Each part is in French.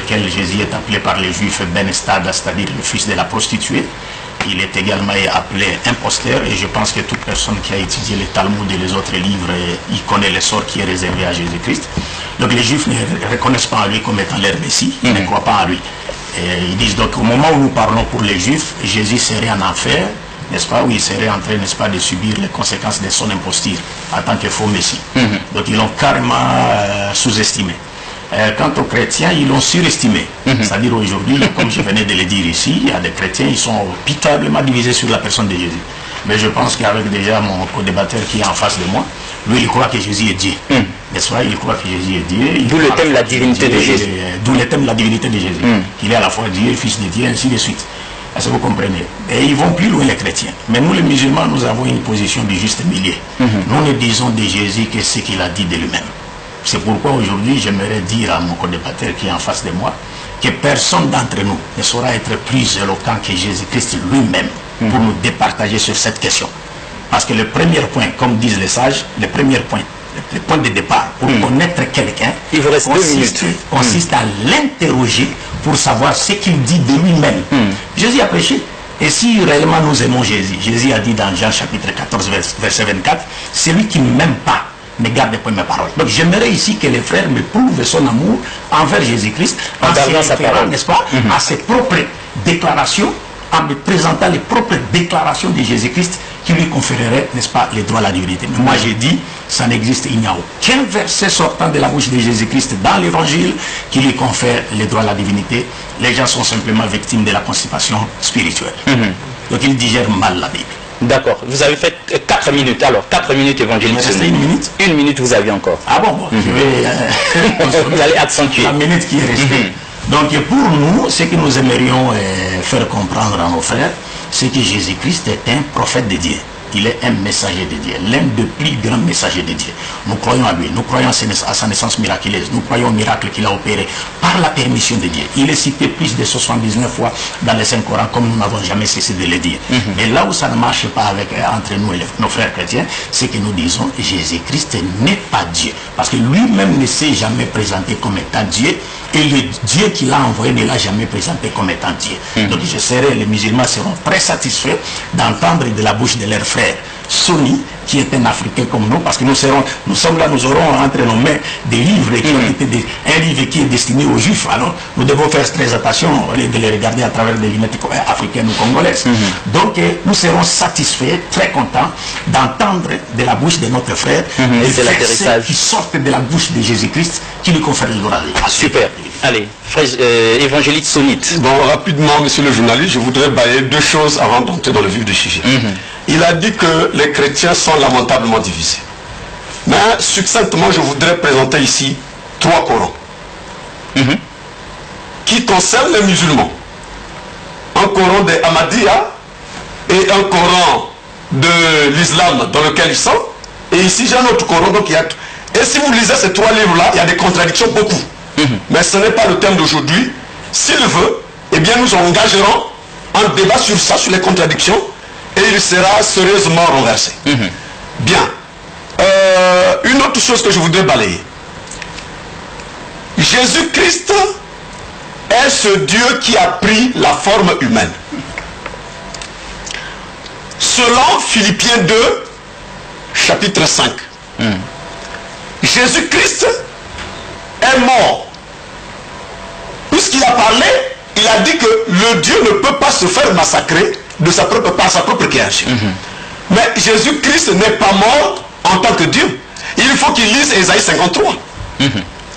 lequel Jésus est appelé par les Juifs Ben Estad, c'est-à-dire le fils de la prostituée. Il est également appelé imposteur, et je pense que toute personne qui a étudié les Talmuds et les autres livres, il connaît le sort qui est réservé à Jésus-Christ. Donc les Juifs ne reconnaissent pas lui comme étant leur Messie, ils ne croient pas à lui. Et ils disent donc au moment où nous parlons pour les Juifs, Jésus serait en enfer, n'est-ce pas, où il serait en train, n'est-ce pas, de subir les conséquences de son imposture en tant que faux Messie. Donc ils l'ont carrément sous-estimé. Quant aux chrétiens, ils l'ont surestimé. C'est-à-dire aujourd'hui, comme je venais de le dire ici, il y a des chrétiens, ils sont pitoyablement divisés sur la personne de Jésus. Mais je pense qu'avec déjà mon co-débatteur qui est en face de moi, lui, il croit que Jésus est Dieu. N'est-ce pas? Il croit que Jésus est Dieu. D'où le thème de la divinité de Jésus. D'où le thème de la divinité de Jésus. Il est à la fois Dieu, Fils de Dieu, ainsi de suite. Est-ce que vous comprenez? Et ils vont plus loin, les chrétiens. Mais nous, les musulmans, nous avons une position du juste milieu. Nous ne disons de Jésus que ce qu'il a dit de lui-même. C'est pourquoi aujourd'hui, j'aimerais dire à mon co-débatteur qui est en face de moi que personne d'entre nous ne saura être plus éloquent que Jésus-Christ lui-même pour nous départager sur cette question. Parce que le premier point, comme disent les sages, le premier point, le point de départ pour connaître quelqu'un consiste à l'interroger pour savoir ce qu'il dit de lui-même. Jésus a prêché. Et si réellement nous aimons Jésus, Jésus a dit dans Jean chapitre 14, verset 24, « Celui qui ne m'aime pas ne garde point mes paroles. » Donc j'aimerais ici que les frères me prouvent son amour envers Jésus-Christ en se référant, n'est-ce pas, à ses propres déclarations, en me présentant les propres déclarations de Jésus-Christ qui lui conféreraient, n'est-ce pas, les droits à la divinité. Mais moi j'ai dit, ça n'existe, il n'y a aucun verset sortant de la bouche de Jésus-Christ dans l'évangile qui lui confère les droits à la divinité. Les gens sont simplement victimes de la constipation spirituelle. Donc ils digèrent mal la Bible. D'accord, vous avez fait 4 minutes, alors 4 minutes évangéliques. Une minute. Une minute vous avez encore. Ah bon, je vais... vous allez accentuer. La minute qui est restée. Donc pour nous, ce que nous aimerions faire comprendre à nos frères, c'est que Jésus-Christ est un prophète de Dieu. Il est un messager de Dieu, l'un des plus grands messagers de Dieu. Nous croyons à lui, nous croyons à sa naissance miraculeuse, nous croyons au miracle qu'il a opéré par la permission de Dieu. Il est cité plus de 79 fois dans le Saint-Coran, comme nous n'avons jamais cessé de le dire. Mais là où ça ne marche pas entre nous et nos frères chrétiens, c'est que nous disons Jésus-Christ n'est pas Dieu. Parce que lui-même ne s'est jamais présenté comme étant Dieu, et le Dieu qu'il a envoyé ne l'a jamais présenté comme étant Dieu. Donc les musulmans seront très satisfaits d'entendre de la bouche de leurs frères Sunni, qui est un Africain comme nous, parce que nous sommes là, nous aurons entre nos mains des livres qui ont été un livre qui est destiné aux Juifs. Alors nous devons faire très attention de les regarder à travers des lunettes africaines ou congolaises. Donc nous serons satisfaits, très contents d'entendre de la bouche de notre frère les versets qui sortent de la bouche de Jésus-Christ qui lui confère le droit à la super. Allez, frère évangéliste sunnite. Bon, rapidement, monsieur le journaliste, je voudrais balayer deux choses avant d'entrer dans le vif du sujet. Il a dit que les chrétiens sont lamentablement divisés. Mais succinctement, je voudrais présenter ici 3 Corans qui concernent les musulmans. Un Coran des Ahmadiyya et un Coran de l'islam dans lequel ils sont. Et ici, j'ai un autre Coran. Donc il y a... Et si vous lisez ces 3 livres-là, il y a des contradictions beaucoup. Mais ce n'est pas le thème d'aujourd'hui. S'il veut, eh bien nous engagerons un débat sur ça, sur les contradictions, et il sera sérieusement renversé. Bien. Une autre chose que je voudrais balayer. Jésus-Christ est ce Dieu qui a pris la forme humaine. Selon Philippiens 2, chapitre 5. Jésus-Christ est mort. Puisqu'il a parlé, il a dit que le Dieu ne peut pas se faire massacrer par sa propre création. Mais Jésus-Christ n'est pas mort en tant que Dieu. Il faut qu'il lise Ésaïe 53.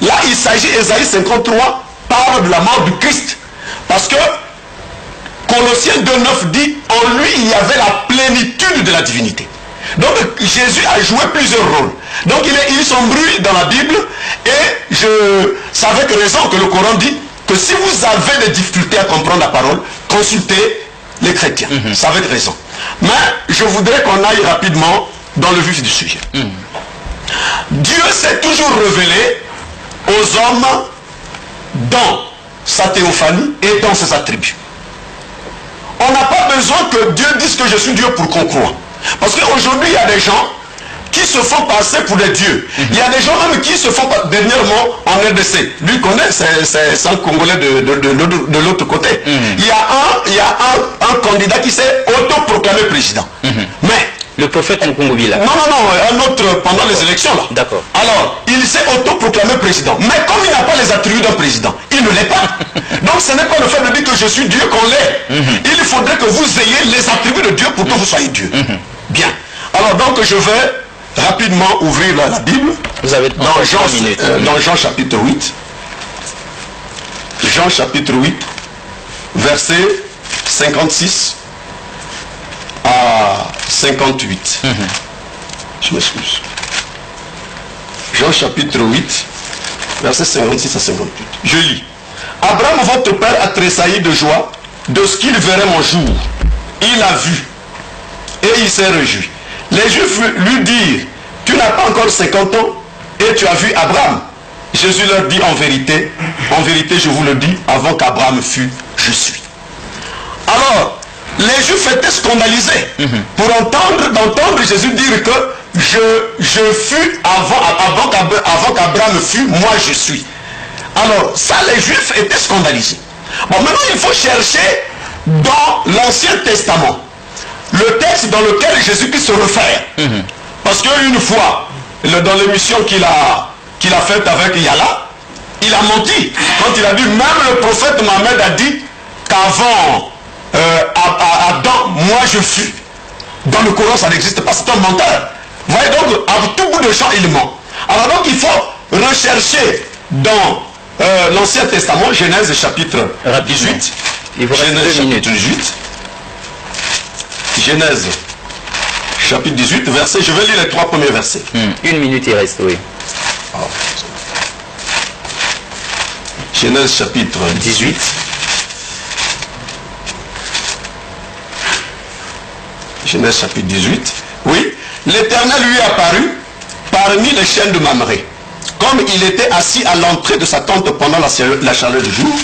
Là, il s'agit, Ésaïe 53 parle de la mort du Christ. Parce que Colossiens 2,9 dit, en lui, il y avait la plénitude de la divinité. Donc Jésus a joué plusieurs rôles. Donc ils sont bruits dans la Bible, et c'est avec raison que le Coran dit que si vous avez des difficultés à comprendre la parole, consultez les chrétiens. C'est avec raison. Mais je voudrais qu'on aille rapidement dans le vif du sujet. Dieu s'est toujours révélé aux hommes dans sa théophanie et dans ses attributs. On n'a pas besoin que Dieu dise que je suis Dieu pour qu'on croie. Parce qu'aujourd'hui, il y a des gens qui se font passer pour des dieux. Il y a des gens même qui se font passer, dernièrement en RDC. Lui connaît, c'est un Congolais de l'autre côté. Il y a un candidat qui s'est autoproclamé président. Mais le prophète Mukungubila. Non, un autre pendant les élections là. D'accord. Alors, il s'est autoproclamé président. Mais comme il n'a pas les attributs d'un président, il ne l'est pas. Donc ce n'est pas le fait de dire que je suis Dieu qu'on l'est. Il faudrait que vous ayez les attributs de Dieu pour que vous soyez Dieu. Bien. Alors donc je vais rapidement ouvrir la Bible. Vous avez dans Jean chapitre 8. Jean chapitre 8, verset 56 à 58. Je m'excuse. Jean chapitre 8, verset 56 à 58. Je lis. Abraham, votre père, a tressailli de joie de ce qu'il verrait mon jour. Il a vu et il s'est réjoui. Les Juifs lui dirent, tu n'as pas encore 50 ans et tu as vu Abraham. Jésus leur dit, en vérité, je vous le dis, avant qu'Abraham fût, je suis. Alors, les Juifs étaient scandalisés pour d'entendre Jésus dire que je fus avant qu'Abraham fût, moi je suis. Alors, ça, les Juifs étaient scandalisés. Bon, maintenant, il faut chercher dans l'Ancien Testament le texte dans lequel Jésus-Christ se réfère. Parce qu'une fois, dans l'émission qu'il a faite avec Yala, il a menti. Quand il a dit, même le prophète Mohammed a dit qu'avant Adam, moi je fus. Dans le Coran, ça n'existe pas, c'est un menteur. Vous voyez donc, à tout bout de champ, il ment. Alors donc, il faut rechercher dans l'Ancien Testament, Genèse chapitre 18. Genèse chapitre 18. Genèse chapitre 18, verset, je vais lire les 3 premiers versets. 1 minute il reste, oui. Genèse chapitre 18. Genèse chapitre 18. Oui, l'Éternel lui apparut parmi les chênes de Mamré. Comme il était assis à l'entrée de sa tente pendant la chaleur du jour,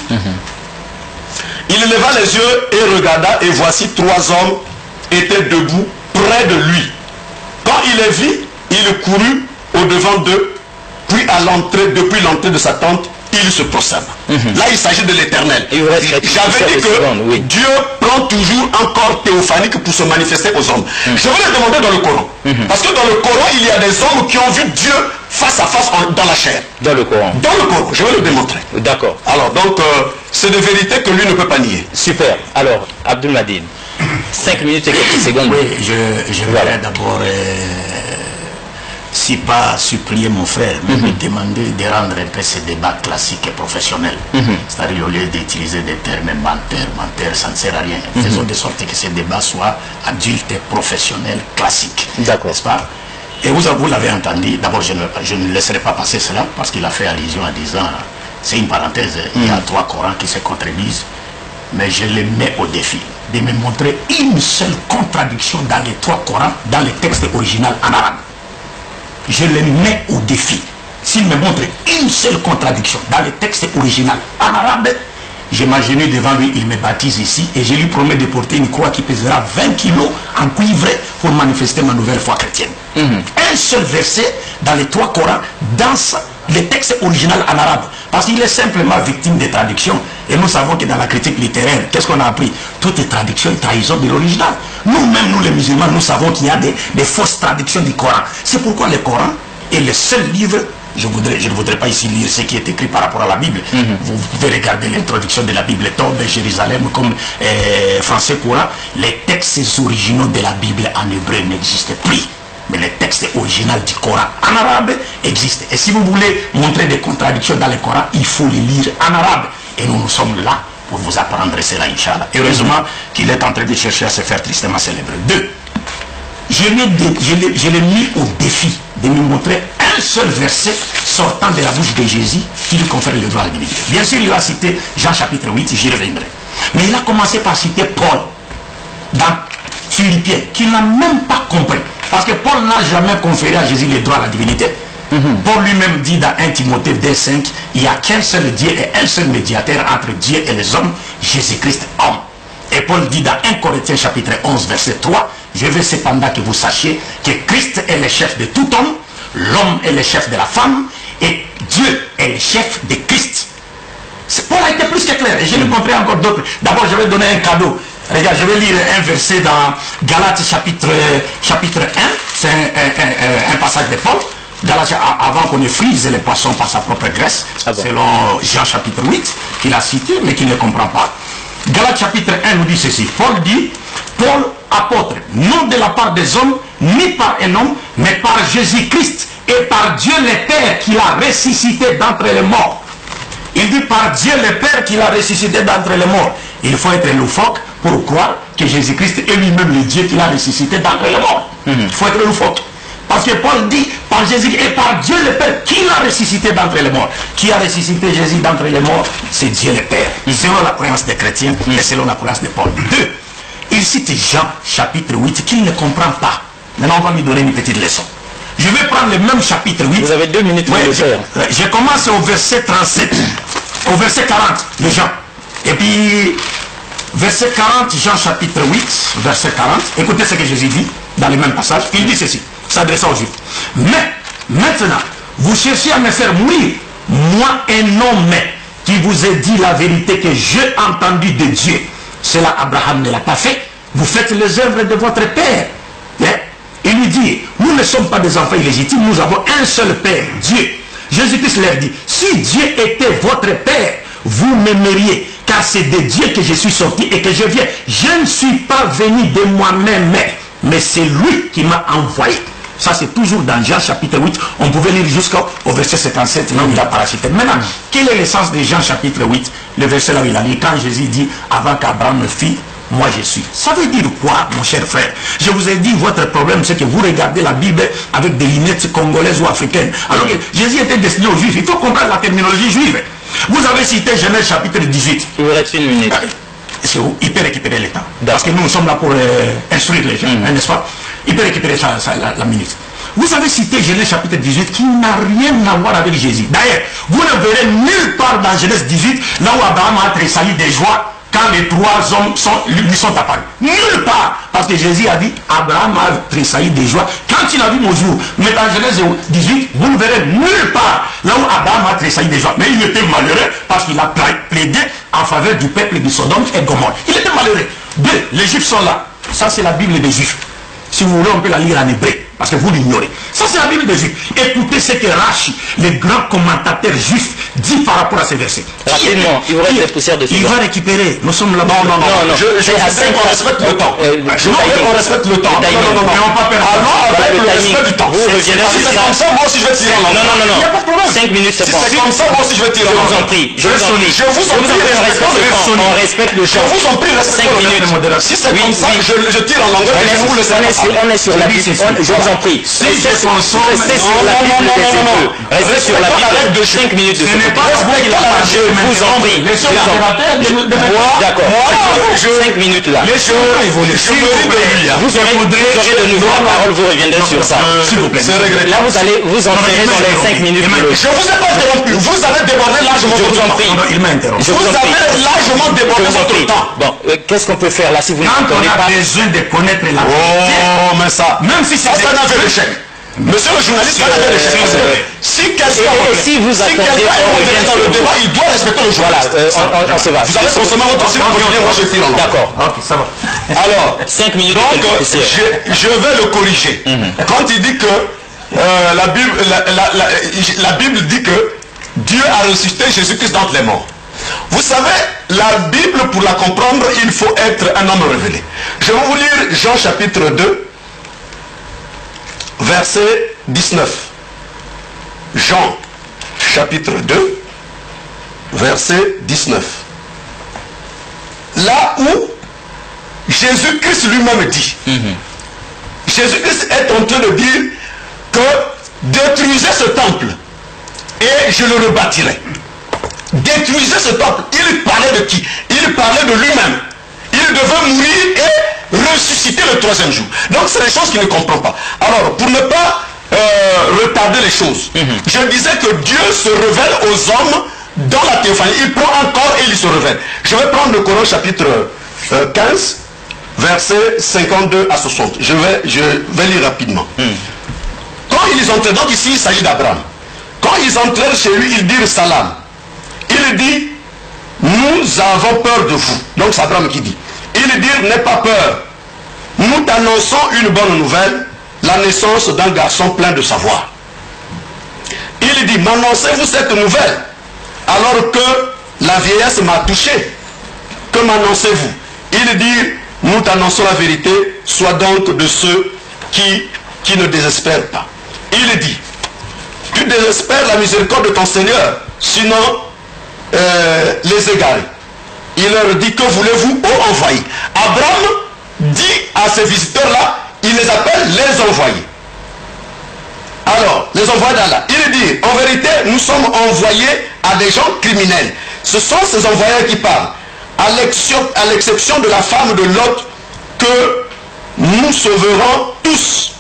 il leva les yeux et regarda, et voici 3 hommes étaient debout près de lui. Quand il les vit, il courut au-devant d'eux, puis depuis l'entrée de sa tente, il se prosterne. Là, il s'agit de l'Éternel. J'avais dit que Dieu prend toujours un corps théophanique pour se manifester aux hommes. Je vais le demander dans le Coran. Parce que dans le Coran, il y a des hommes qui ont vu Dieu face à face dans la chair. Dans le Coran. Dans le Coran, je vais le démontrer. D'accord. Alors, donc, c'est des vérités que lui ne peut pas nier. Super. Alors, Abdul Madine, 5 minutes et quelques secondes. Oui, je voudrais d'abord, si pas supplier mon frère, mais me demander de rendre un peu ces débats classiques et professionnels. C'est-à-dire, au lieu d'utiliser des termes menteur, ça ne sert à rien. Faisons de sorte que ces débats soient adultes, professionnels, classiques. D'accord. N'est-ce pas? Et vous l'avez entendu, d'abord je ne laisserai pas passer cela, parce qu'il a fait allusion en disant, c'est une parenthèse, il y a 3 Corans qui se contredisent, mais je les mets au défi de me montrer une seule contradiction dans les 3 Corans, dans le texte original en arabe. Je les mets au défi. S'il me montre une seule contradiction dans le texte original en arabe, je m'agenouille devant lui, il me baptise ici et je lui promets de porter une croix qui pèsera 20 kilos en cuivre pour manifester ma nouvelle foi chrétienne. Un seul verset dans les 3 Corans, dans le texte original en arabe. Parce qu'il est simplement victime des traductions. Et nous savons que dans la critique littéraire, qu'est-ce qu'on a appris? Toute traduction est trahison de l'original. Nous-mêmes, nous les musulmans, nous savons qu'il y a des fausses traductions du Coran. C'est pourquoi le Coran est le seul livre. Je ne voudrais pas ici lire ce qui est écrit par rapport à la Bible. Vous pouvez regarder l'introduction de la Bible, Tombe, Jérusalem, comme français Coran. Les textes originaux de la Bible en hébreu n'existent plus. Mais le texte original du Coran en arabe existe. Et si vous voulez montrer des contradictions dans le Coran, il faut les lire en arabe. Et nous sommes là pour vous apprendre cela, Inch'Allah. Heureusement qu'il est en train de chercher à se faire tristement célébrer. 2. Je l'ai mis au défi de me montrer un seul verset sortant de la bouche de Jésus qui lui confère le droit à la divinité. Bien sûr, il a cité Jean chapitre 8, j'y reviendrai. Mais il a commencé par citer Paul dans Philippiens, qui n'a même pas compris. Parce que Paul n'a jamais conféré à Jésus le droit à la divinité. Paul lui-même dit dans 1 Timothée 2,5, il n'y a qu'un seul Dieu et un seul médiateur entre Dieu et les hommes, Jésus-Christ homme. Et Paul dit dans 1 Corinthiens chapitre 11 verset 3, Je veux cependant que vous sachiez que Christ est le chef de tout homme, l'homme est le chef de la femme, et Dieu est le chef de Christ. Paul a été plus que clair, et je l'ai compris encore d'autres. D'abord, je vais donner un cadeau. Regarde, je vais lire un verset dans Galates chapitre 1, c'est un passage de Paul. Galates, avant qu'on ne frise les poissons par sa propre graisse, selon Jean chapitre 8, qu'il a cité, mais qu'il ne comprend pas. Galates chapitre 1 nous dit ceci. Paul dit, Paul, apôtre, non de la part des hommes, ni par un homme, mais par Jésus-Christ et par Dieu le Père qui l'a ressuscité d'entre les morts. Il dit par Dieu le Père qui l'a ressuscité d'entre les morts. Il faut être loufoque pour croire que Jésus-Christ est lui-même le Dieu qui l'a ressuscité d'entre les morts. Il faut être loufoque. Parce que Paul dit par Jésus et par Dieu le Père qui l'a ressuscité d'entre les morts. Qui a ressuscité Jésus d'entre les morts? C'est Dieu le Père. Selon la croyance des chrétiens et selon la croyance de Paul. 2. Il cite Jean chapitre 8 qu'il ne comprend pas. Maintenant on va lui donner une petite leçon. Je vais prendre le même chapitre 8. Vous avez 2 minutes pour le faire. Je commence au verset 37, au verset 40 de Jean. Et puis, verset 40, Jean chapitre 8, verset 40. Écoutez ce que Jésus dit dans le même passage. Il dit ceci, s'adressant aux Juifs. Mais, maintenant, vous cherchez à me faire mourir. Moi, un homme qui vous ai dit la vérité que j'ai entendue de Dieu. Cela, Abraham ne l'a pas fait. Vous faites les œuvres de votre Père. Il lui dit, nous ne sommes pas des enfants illégitimes, nous avons un seul Père, Dieu. Jésus-Christ leur dit, si Dieu était votre Père, vous m'aimeriez, car c'est de Dieu que je suis sorti et que je viens. Je ne suis pas venu de moi-même, mais c'est lui qui m'a envoyé. Ça, c'est toujours dans Jean chapitre 8. On pouvait lire jusqu'au verset 57, là où il a parachité. Maintenant, quel est le sens de Jean chapitre 8? Le verset là où il a dit, quand Jésus dit, avant qu'Abraham me fît, moi je suis. Ça veut dire quoi, mon cher frère? Je vous ai dit, votre problème, c'est que vous regardez la Bible avec des lunettes congolaises ou africaines. Alors que Jésus était destiné aux Juifs. Il faut comprendre la terminologie juive. Vous avez cité Genèse chapitre 18. Il vous reste 1 minute. Il peut récupérer le temps. Parce que nous sommes là pour instruire les gens, n'est-ce pas? Il peut récupérer la minute. Vous avez cité Genèse chapitre 18 qui n'a rien à voir avec Jésus. D'ailleurs, vous ne verrez nulle part dans Genèse 18 là où Abraham a tressailli des joies quand les 3 hommes lui sont apparus. Nulle part. Parce que Jésus a dit, Abraham a tressailli des joies quand il a vu mon jour. Mais dans Genèse 18, vous ne verrez nulle part là où Abraham a tressailli des joies. Mais il était malheureux parce qu'il a plaidé en faveur du peuple de Sodome et Gomorrhe. Il était malheureux. 2. Les Juifs sont là. Ça, c'est la Bible des Juifs. Si vous voulez, on peut la lire en hébreu, parce que vous l'ignorez. Ça, c'est la Bible des Juifs. Écoutez ce que Rashi, le grand commentateur juif, dit par rapport à ces versets. Rapidement, il vous reste des poussières dessus. Il va récupérer. Nous sommes là. Non. Je voudrais qu'on respecte le temps. Je voudrais qu'on respecte le temps. Non. Mais on va pas perdre. Allons avec le respect du temps. Si c'est comme ça, moi aussi je vais tirer en langue. Non. Il n'y a pas de problème. 5 minutes, c'est bon. Si c'est comme ça, moi aussi je vais tirer en langue. Je vous en prie. Je vous en prie, on respecte le temps. Je vous en prie, respectez le temps. Si c'est comme ça, je tire en langue et je vous laisse. On est sur la Bible. Je vous en prie. Restez sur la Bible des Hébreux. Restez sur la Bible de 5 minutes de ce moment. Je vous en prie. D'accord. 5 minutes là. Vous aurez de nouveau la parole, vous reviendrez sur ça. S'il vous plaît. Là, vous allez vous entraîner dans les 5 minutes. Je vous ai pas interrompu. Vous avez débordé largement Je vous en prie. Il m'a interrompu. Vous avez largement débordé votre temps. Bon, qu'est-ce qu'on peut faire là si vous ne Quand on comprenez a pas? besoin de connaître la vérité, Oh, mais ça. même si c'est Ça n'avait l'échec. Monsieur le journaliste, ça n'avait l'échec. Si quelqu'un si vous attendez, on revient dans le débat, il doit respecter le journaliste. Voilà, on se va. Vous allez consommer votre temps, si vous continuez, moi je tire en langue. D'accord. Ok, ça va. Alors, 5 minutes. donc, je vais le corriger. Quand il dit que la Bible dit que Dieu a ressuscité Jésus-Christ d'entre les morts. Vous savez, la Bible, pour la comprendre, il faut être un homme révélé. Je vais vous lire Jean chapitre 2, verset 19. Jean chapitre 2, verset 19. Là où Jésus-Christ lui-même dit, Jésus-Christ est en train de dire que détruisez ce temple et je le rebâtirai. Détruisez ce temple. Il parlait de qui? Il parlait de lui-même. Il devait mourir et ressusciter le 3e jour. Donc c'est des choses qu'il ne comprend pas. Alors, pour ne pas retarder les choses, je disais que Dieu se révèle aux hommes dans la théophanie. Il prend un corps et il se révèle. Je vais prendre le Coran chapitre 15, versets 52 à 60. Je vais lire rapidement. Quand ils entrèrent, donc ici il s'agit d'Abraham. Quand ils entrèrent chez lui, ils dirent salam. Il dit, nous avons peur de vous. Donc c'est Abraham qui dit. Ils dirent, n'aie pas peur. Nous t'annonçons une bonne nouvelle, la naissance d'un garçon plein de savoir. Il dit, m'annoncez-vous cette nouvelle alors que la vieillesse m'a touché? Que m'annoncez-vous? Il dit, nous t'annonçons la vérité, sois donc de ceux qui ne désespèrent pas. Il dit, tu désespères la miséricorde de ton Seigneur, sinon les égarer. Il leur dit, que voulez-vous, ô envoyés? Abraham dit à ces visiteurs-là, il les appelle les envoyés. Alors, les envoyés d'Allah, il dit, en vérité, nous sommes envoyés à des gens criminels. Ce sont ces envoyés qui parlent, à l'exception de la femme de Lot, que nous sauverons tous,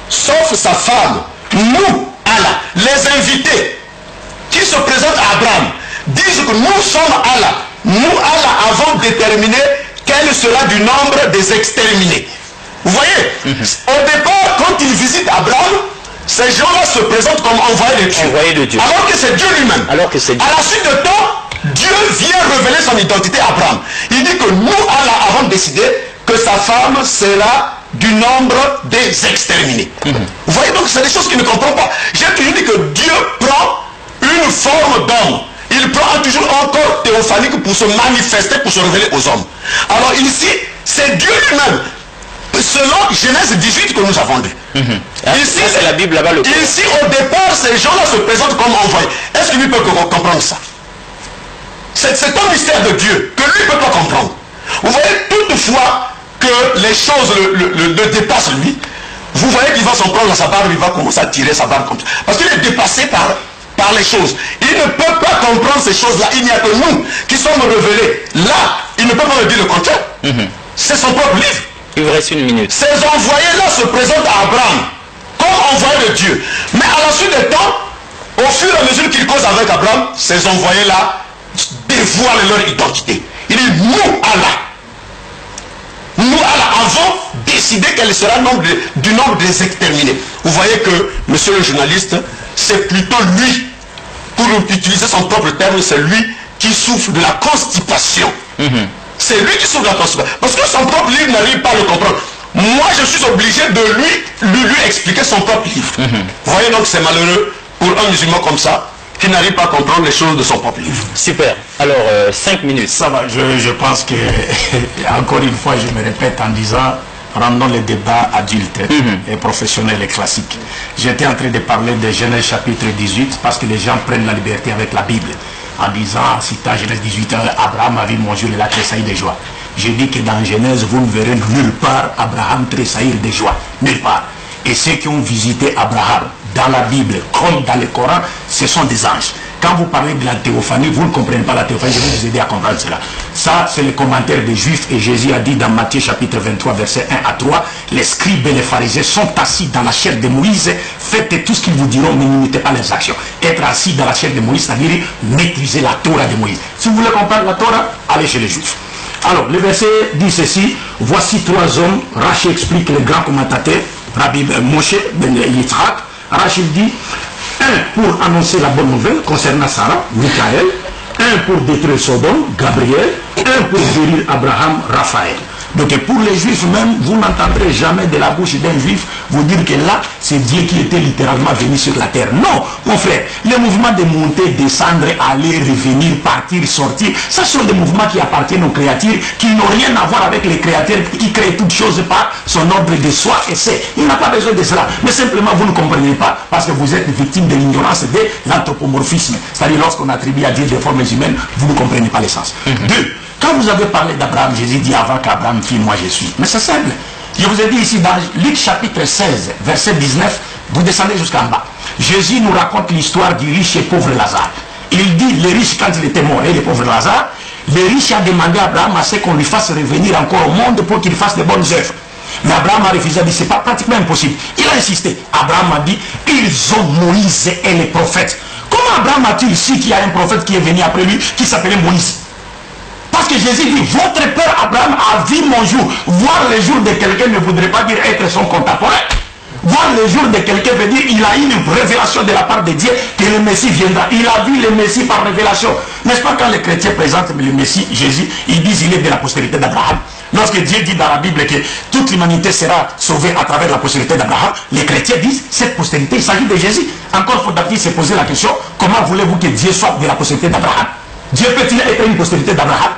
sauf sa femme. Nous, Allah, les invités qui se présentent à Abraham, disent que nous sommes Allah. Nous, Allah, avons déterminé quel sera du nombre des exterminés. Vous voyez, au départ, quand ils visitent Abraham, ces gens-là se présentent comme envoyés de Dieu. Alors que c'est Dieu lui-même. À la suite de temps, Dieu vient révéler son identité à Abraham. Il dit que nous, Allah, avons décidé que sa femme sera du nombre des exterminés. Vous voyez, donc c'est des choses qu'il ne comprend pas. J'ai toujours dit que Dieu prend une forme d'homme. Il prend toujours un corps théophanique pour se manifester, pour se révéler aux hommes. Alors ici, c'est Dieu lui-même. Selon Genèse 18 que nous avons lu. Ici, c'est la Bible là-bas. Ici, au départ, ces gens-là se présentent comme envoyés. Est-ce que lui peut comprendre ça? C'est un mystère de Dieu que lui ne peut pas comprendre. Vous voyez, toutefois que les choses le dépassent lui, vous voyez qu'il va s'en prendre dans sa barbe, il va commencer à tirer sa barbe comme ça. Parce qu'il est dépassé par les choses. Il ne peut pas comprendre ces choses-là. Il n'y a que nous qui sommes révélés. Là, il ne peut pas me dire le contraire. C'est son propre livre. Il vous reste une minute. Ces envoyés-là se présentent à Abraham comme envoyés de Dieu. Mais à la suite des temps, au fur et à mesure qu'ils causent avec Abraham, ces envoyés-là dévoilent leur identité. Il dit, nous Allah avons décidé quel sera du nombre des exterminés. Vous voyez que, monsieur le journaliste, c'est plutôt lui, pour utiliser son propre terme, c'est lui qui souffre de la constipation. C'est lui qui souffre de la constipation. Parce que son propre livre n'arrive pas à le comprendre. Moi, je suis obligé de lui expliquer son propre livre. Vous voyez donc, c'est malheureux pour un musulman comme ça, qui n'arrive pas à comprendre les choses de son propre livre. Super. Alors, 5 minutes. Ça va, je pense que, encore une fois, je me répète en disant, rendons les débats adultes et professionnels et classiques. J'étais en train de parler de Genèse chapitre 18, parce que les gens prennent la liberté avec la Bible, en disant, citant Genèse 18, Abraham a vu mon Dieu, il a tressailli de joie. J'ai dit que dans Genèse, vous ne verrez nulle part Abraham tressaillir de joie. Nulle part. Et ceux qui ont visité Abraham, dans la Bible comme dans le Coran, ce sont des anges. Quand vous parlez de la théophanie, vous ne comprenez pas la théophanie, je vais vous aider à comprendre cela. Ça, c'est le commentaire des Juifs, et Jésus a dit dans Matthieu chapitre 23, versets 1 à 3, les scribes et les pharisiens sont assis dans la chair de Moïse, faites tout ce qu'ils vous diront, mais n'imitez pas leurs actions. Être assis dans la chair de Moïse, c'est-à-dire maîtriser la Torah de Moïse. Si vous voulez comprendre la Torah, allez chez les Juifs. Alors, le verset dit ceci, voici 3 hommes, Rachi explique le grand commentateur, Rabbi Moshe ben Yitzhak. Rachid dit, un pour annoncer la bonne nouvelle concernant Sarah, Michael, un pour détruire Sodome, Gabriel, un pour guérir Abraham, Raphaël. Donc pour les Juifs même, vous n'entendrez jamais de la bouche d'un Juif vous dire que là, c'est Dieu qui était littéralement venu sur la terre. Non, mon frère, les mouvements de monter, descendre, aller, revenir, partir, sortir, ça sont des mouvements qui appartiennent aux créatures, qui n'ont rien à voir avec les créateurs qui créent toutes choses par son ordre de soi et c'est. Il n'a pas besoin de cela. Mais simplement, vous ne comprenez pas parce que vous êtes victime de l'ignorance de l'anthropomorphisme. C'est-à-dire, lorsqu'on attribue à Dieu des formes humaines, vous ne comprenez pas l'essence. Deux, quand vous avez parlé d'Abraham, Jésus dit avant qu'Abraham fît, moi je suis. Mais c'est simple. Je vous ai dit ici dans Luc chapitre 16, verset 19, vous descendez jusqu'en bas. Jésus nous raconte l'histoire du riche et pauvre Lazare. Il dit, le riche quand il était mort et le pauvre Lazare, le riche a demandé à Abraham à ce qu'on lui fasse revenir encore au monde pour qu'il fasse de bonnes œuvres. Mais Abraham a refusé, a dit, c'est pas pratiquement impossible. Il a insisté. Abraham a dit, ils ont Moïse et les prophètes. Comment Abraham a-t-il su qu'il y a un prophète qui est venu après lui, qui s'appelait Moïse? Parce Lorsque Jésus dit, votre père Abraham a vu mon jour, voir le jour de quelqu'un ne voudrait pas dire être son contemporain. Voir le jour de quelqu'un veut dire il a eu une révélation de la part de Dieu que le Messie viendra. Il a vu le Messie par révélation. N'est-ce pas quand les chrétiens présentent le Messie, Jésus, ils disent il est de la postérité d'Abraham. Lorsque Dieu dit dans la Bible que toute l'humanité sera sauvée à travers la postérité d'Abraham, les chrétiens disent cette postérité, il s'agit de Jésus. Encore faut-il se poser la question, comment voulez-vous que Dieu soit de la postérité d'Abraham? Dieu peut-il être une postérité d'Abraham?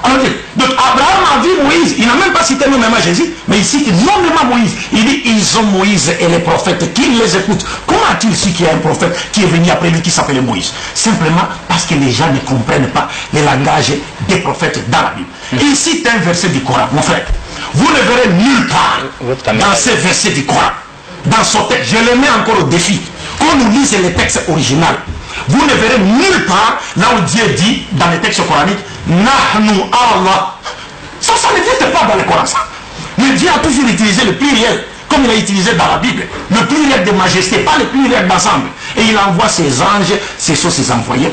Alors, donc Abraham a vu Moïse, il n'a même pas cité nommément Jésus, mais il cite nommément Moïse. Il dit, ils ont Moïse et les prophètes, qui les écoutent. Comment a-t-il su qu'il y a un prophète qui est venu après lui qui s'appelait Moïse? Simplement parce que les gens ne comprennent pas le langage des prophètes dans la Bible. Et il cite un verset du Coran, mon frère. Vous ne verrez nulle part dans ces versets du Coran, dans son texte, je le mets encore au défi, qu'on nous lise les textes originaux. Vous ne verrez nulle part là où Dieu dit dans les textes coraniques Nahnu Allah. Ça n'existe pas dans le Coran. Ça. Mais Dieu a toujours utilisé le pluriel, comme il a utilisé dans la Bible. Le pluriel de majesté, pas le pluriel d'ensemble. Et il envoie ses anges, ce sont ses envoyés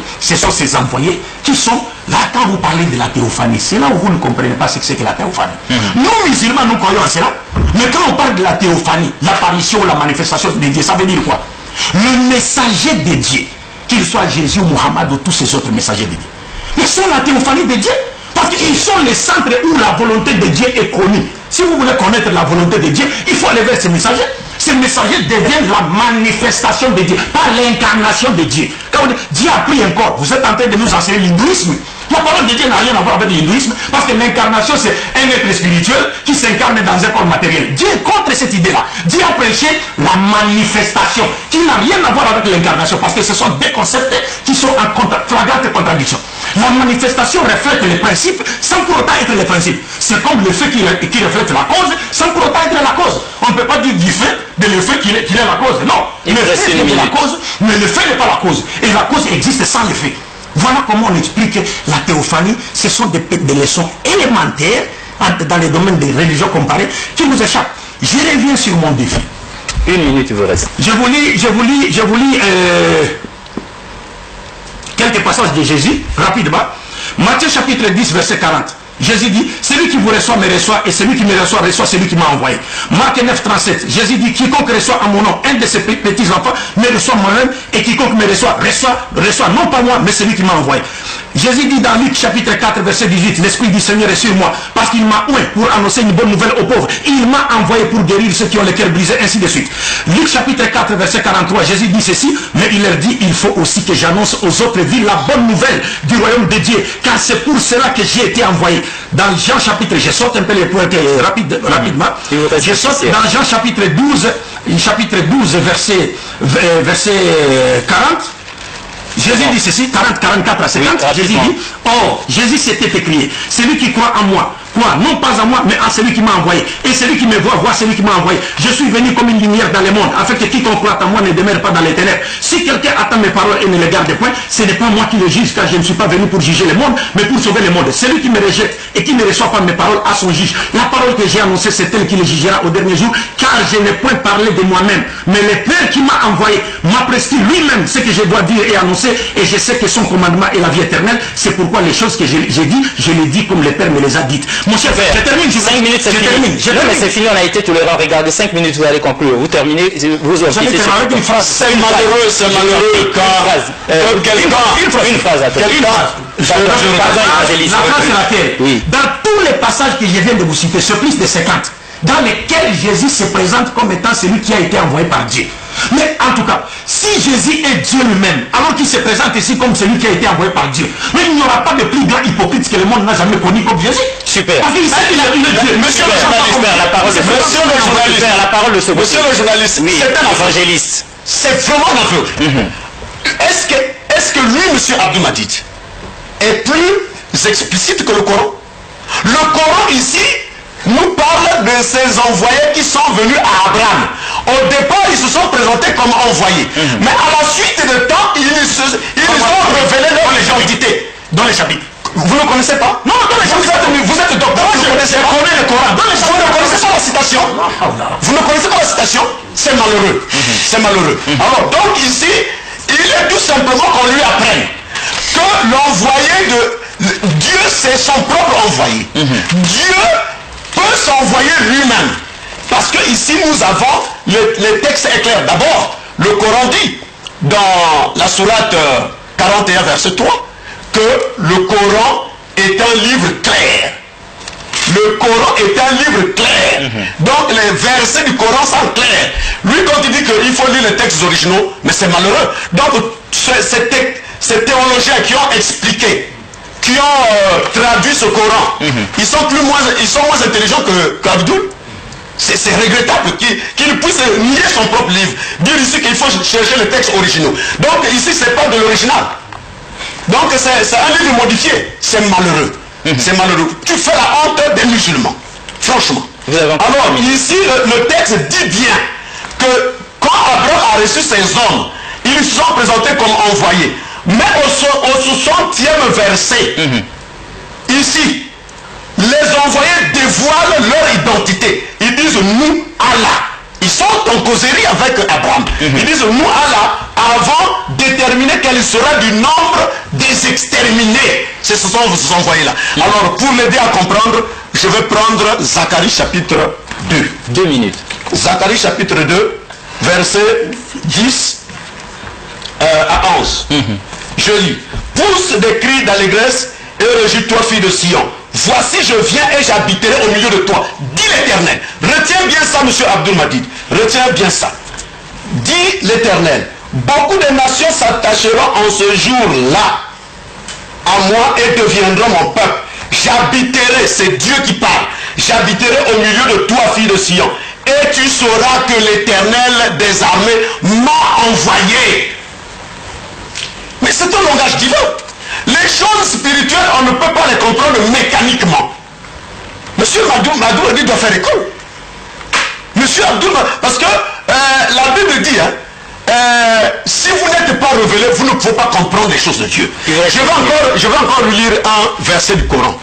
qui sont là quand vous parlez de la théophanie. C'est là où vous ne comprenez pas ce que c'est que la théophanie. Nous, musulmans, nous croyons à cela. Mais quand on parle de la théophanie, l'apparition, la manifestation de Dieu, ça veut dire quoi? Le messager de Dieu, qu'il soit Jésus, Mohammed ou tous ces autres messagers de Dieu. Ils sont la théophanie de Dieu. Parce qu'ils sont les centres où la volonté de Dieu est connue. Si vous voulez connaître la volonté de Dieu, il faut aller vers ces messagers. Ces messagers deviennent la manifestation de Dieu, pas l'incarnation de Dieu. Quand on dit, Dieu a pris un corps, vous êtes en train de nous enseigner l'hindouisme. La parole de Dieu n'a rien à voir avec l'hindouisme, parce que l'incarnation, c'est un être spirituel qui s'incarne dans un corps matériel. Dieu est contre cette idée-là. Dieu a prêché la manifestation, qui n'a rien à voir avec l'incarnation, parce que ce sont des concepts qui sont en flagrante contradiction. La manifestation reflète les principes sans pour autant être les principes. C'est comme le fait qui reflète la cause sans pour autant être la cause. On ne peut pas dire du fait de le fait qu'il est la cause. Non, le fait est la cause, mais le fait n'est pas la cause. Et la cause existe sans le fait. Voilà comment on explique la théophanie. Ce sont des leçons élémentaires dans les domaines des religions comparées qui nous échappent. Je reviens sur mon défi. Une minute il vous reste. Je vous lis quelques passages de Jésus, rapidement. Matthieu chapitre 10, verset 40. Jésus dit, celui qui vous reçoit me reçoit, et celui qui me reçoit reçoit celui qui m'a envoyé. Marc 9, 37. Jésus dit, quiconque reçoit en mon nom un de ses petits enfants me reçoit moi-même, et quiconque me reçoit non pas moi, mais celui qui m'a envoyé. Jésus dit dans Luc chapitre 4, verset 18, l'Esprit du Seigneur est sur moi, parce qu'il m'a oint pour annoncer une bonne nouvelle aux pauvres. Il m'a envoyé pour guérir ceux qui ont le cœur brisé, ainsi de suite. Luc chapitre 4, verset 43, Jésus dit ceci, mais il leur dit, il faut aussi que j'annonce aux autres villes la bonne nouvelle du royaume de Dieu, car c'est pour cela que j'ai été envoyé. Dans Jean chapitre, je saute un peu les points rapidement, je saute dans Jean chapitre 12, verset 40, Jésus dit ceci, 44 à 50, Jésus dit, or, Jésus s'était écrié, celui qui croit en moi, croit non pas en moi, mais en celui qui m'a envoyé. Et celui qui me voit celui qui m'a envoyé. Je suis venu comme une lumière dans le monde, afin que quiconque croit en moi ne demeure pas dans les ténèbres. Si quelqu'un attend mes paroles et ne les garde point, ce n'est pas moi qui le juge, car je ne suis pas venu pour juger le monde, mais pour sauver le monde. Celui qui me rejette et qui ne reçoit pas mes paroles a son juge. La parole que j'ai annoncée, c'est elle qui le jugera au dernier jour, car je n'ai point parlé de moi-même, mais le Père qui m'a envoyé m'a prescrit lui-même ce que je dois dire et annoncer, et je sais que son commandement est la vie éternelle. C'est pourquoi les choses que j'ai dit, je les dis comme le Père me les a dites. Mon cher frère, je termine. 5 minutes, c'est fini. Non, mais c'est fini, on a été tolérant. Regardez, 5 minutes, vous allez conclure. Vous terminez, vous obéissez. Avec une phrase. C'est malheureux quand quelqu'un. Une phrase à toi. La phrase c'est laquelle? Oui. Dans tous les passages que je viens de vous citer, sur plus de 50, dans lesquels Jésus se présente comme étant celui qui a été envoyé par Dieu. Mais en tout cas, si Jésus est Dieu lui-même, alors qu'il se présente ici comme celui qui a été envoyé par Dieu, mais il n'y aura pas de plus grand hypocrite que le monde n'a jamais connu comme Jésus. Super. Parce qu'il sait qu'il a une Dieu. Monsieur le journaliste, c'est un évangéliste. C'est vraiment dangereux. Est-ce que lui, monsieur Abdou Madid, est plus explicite que le Coran? Le Coran ici nous parle de ces envoyés qui sont venus à Abraham. Au départ, ils se sont présentés comme envoyés. Mais à la suite de temps, ils ont révélé leur identité dans les chapitres. Vous ne connaissez pas? Non, dans les chapitres, vous êtes docteur, vous connaissez le Coran. Vous ne connaissez pas la citation? Vous ne connaissez pas la citation? C'est malheureux. C'est malheureux. Alors, donc ici, il est tout simplement qu'on lui apprenne que l'envoyé Dieu, c'est son propre envoyé. Dieu peut s'envoyer lui-même. Parce que ici, nous avons, le texte est clair. D'abord, le Coran dit, dans la sourate 41, verset 3, que le Coran est un livre clair. Le Coran est un livre clair. Donc les versets du Coran sont clairs. Lui, quand il dit qu'il faut lire les textes originaux, mais c'est malheureux. Donc ces théologiens qui ont expliqué, qui ont traduit ce Coran, ils sont moins intelligents qu'Abdoul. C'est regrettable qu'il puisse nier son propre livre. Dire ici qu'il faut chercher les textes originaux. Donc ici, c'est pas de l'original. Donc c'est un livre modifié. C'est malheureux. C'est malheureux. Tu fais la honte des musulmans. Franchement. Alors ici, le texte dit bien que quand Abraham a reçu ces hommes, ils se sont présentés comme envoyés. Mais au 60e verset, ici, les envoyés dévoilent leur identité. Ils disent nous Allah. Ils sont en causerie avec Abraham. Ils disent nous Allah avons déterminé quel sera du nombre des exterminés. Ce sont ces envoyés là. Alors pour l'aider à comprendre, je vais prendre Zacharie chapitre 2. 2 minutes. Zacharie chapitre 2, verset 10 à 11. Je lis. Pousse des cris d'allégresse et réjouis-toi, fille de Sion. Voici, je viens et j'habiterai au milieu de toi. Dit l'Éternel. Retiens bien ça, monsieur Abdul Majid. Retiens bien ça. Dit l'Éternel. Beaucoup de nations s'attacheront en ce jour-là à moi et deviendront mon peuple. J'habiterai, c'est Dieu qui parle. J'habiterai au milieu de toi, fille de Sion. Et tu sauras que l'Éternel des armées m'a envoyé. Mais c'est un langage divin. Les choses spirituelles, on ne peut pas les comprendre mécaniquement. Monsieur Abdoul doit faire école. Monsieur Abdoul, parce que la Bible dit, si vous n'êtes pas révélé, vous ne pouvez pas comprendre les choses de Dieu. Je vais encore lire un verset du Coran.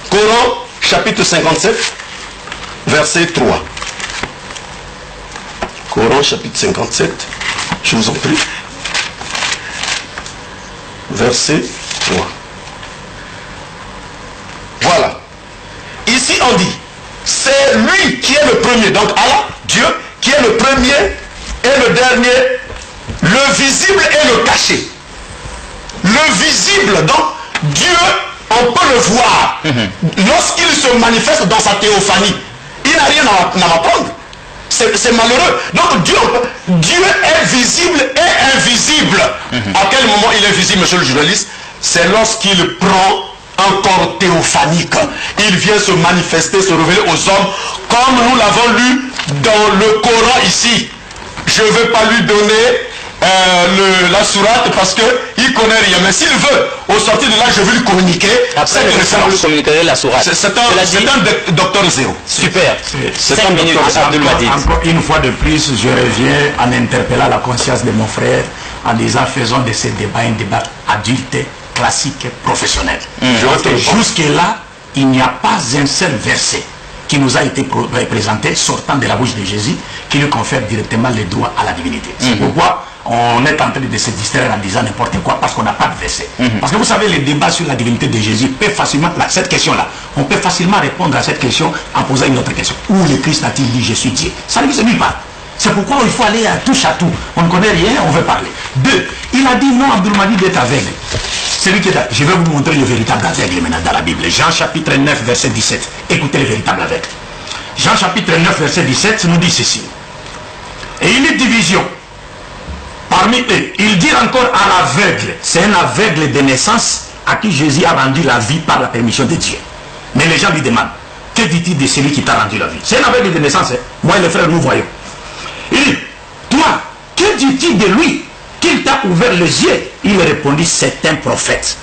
Coran, chapitre 57, verset 3. Coran, chapitre 57, je vous en prie. Verset 3. Voilà. Ici on dit, c'est lui qui est le premier, donc Allah, Dieu, qui est le premier et le dernier, le visible et le caché. Le visible, donc Dieu, on peut le voir lorsqu'il se manifeste dans sa théophanie. Il n'a rien à m'apprendre. C'est malheureux. Donc Dieu est visible et invisible. À quel moment il est visible, monsieur le journaliste? C'est lorsqu'il prend un corps théophanique. Il vient se manifester, se révéler aux hommes, comme nous l'avons lu dans le Coran ici. Je ne vais pas lui donner la sourate parce qu'il ne connaît rien. Mais s'il veut, au sortir de là, je vais lui communiquer. Après, je communiquerai la sourate. C'est un docteur zéro. Super. C'est un docteur zéro. Encore une fois de plus, je reviens en interpellant la conscience de mon frère en disant faisons de ce débat un débat adulte, classique, professionnel. Jusque-là, il n'y a pas un seul verset qui nous a été présenté sortant de la bouche de Jésus qui lui confère directement le droit à la divinité. C'est pourquoi on est en train de se distraire en disant n'importe quoi parce qu'on n'a pas de verset. Parce que vous savez, le débat sur la divinité de Jésus peut facilement, cette question-là, on peut facilement répondre à cette question en posant une autre question. Où le Christ a-t-il dit je suis Dieu? Ça n'existe nulle part. C'est pourquoi il faut aller à touche à tout. On ne connaît rien, on veut parler. 2. Il a dit non, Abdul Majid est aveugle. Celui qui est aveugle. Je vais vous montrer le véritable aveugle maintenant dans la Bible. Jean chapitre 9, verset 17. Écoutez le véritable aveugle. Jean chapitre 9, verset 17 nous dit ceci. Et il y a une division parmi eux. Il dit encore à l'aveugle. C'est un aveugle de naissance à qui Jésus a rendu la vie par la permission de Dieu. Mais les gens lui demandent, que dit-il de celui qui t'a rendu la vie? C'est un aveugle de naissance. Moi et les frères, nous voyons. Il dit, toi, que dit-il de lui qu'il t'a ouvert les yeux? Il répondit, c'est un prophète.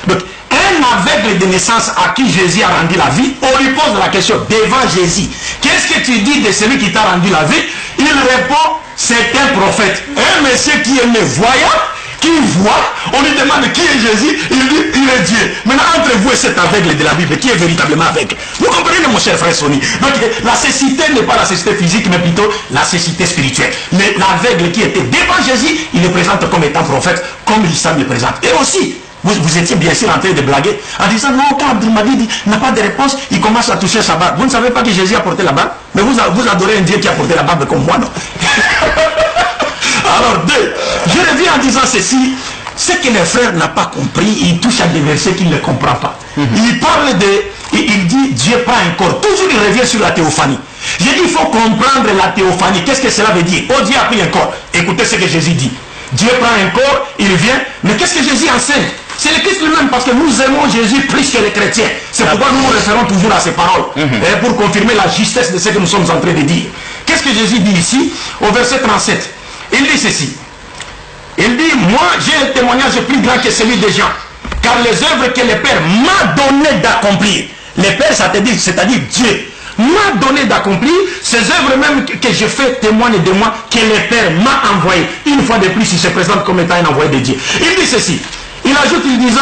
Donc, un aveugle de naissance à qui Jésus a rendu la vie, on lui pose la question devant Jésus. Qu'est-ce que tu dis de celui qui t'a rendu la vie? Il répond, c'est un prophète. Un monsieur qui est né voyant, qui voit, on lui demande qui est Jésus, il dit, il est Dieu. Maintenant, entre vous et cet aveugle de la Bible, qui est véritablement aveugle? Vous comprenez, mon cher frère Sony? Donc, la cécité n'est pas la cécité physique, mais plutôt la cécité spirituelle. L'aveugle qui était devant Jésus, il le présente comme étant prophète, comme l'islam le présente. Et aussi, vous étiez bien sûr en train de blaguer en disant non, quand Abdul-Mahdi n'a pas de réponse, il commence à toucher sa barbe. Vous ne savez pas que Jésus a porté la barbe? Mais vous adorez un Dieu qui a porté la barbe comme moi, non? Alors, je reviens en disant ceci. Ce que les frères n'ont pas compris, ils touchent à des versets qu'ils ne comprennent pas. Il parle il dit Dieu prend un corps. Toujours il revient sur la théophanie. J'ai dit il faut comprendre la théophanie. Qu'est-ce que cela veut dire? Oh, Dieu a pris un corps. Écoutez ce que Jésus dit. Dieu prend un corps, il vient. Mais qu'est-ce que Jésus enseigne? C'est le Christ lui-même, parce que nous aimons Jésus plus que les chrétiens. C'est pourquoi nous nous référons toujours à ses paroles. Pour confirmer la justesse de ce que nous sommes en train de dire. Qu'est-ce que Jésus dit ici? Au verset 37. Il dit ceci. Il dit, moi j'ai un témoignage plus grand que celui des gens, car les œuvres que le Père m'a donné d'accomplir, le Père c'est-à-dire Dieu, m'a donné d'accomplir, ces œuvres même que je fais témoignent de moi, que le Père m'a envoyé. Une fois de plus, il se présente comme étant un envoyé de Dieu. Il dit ceci, il ajoute en disant,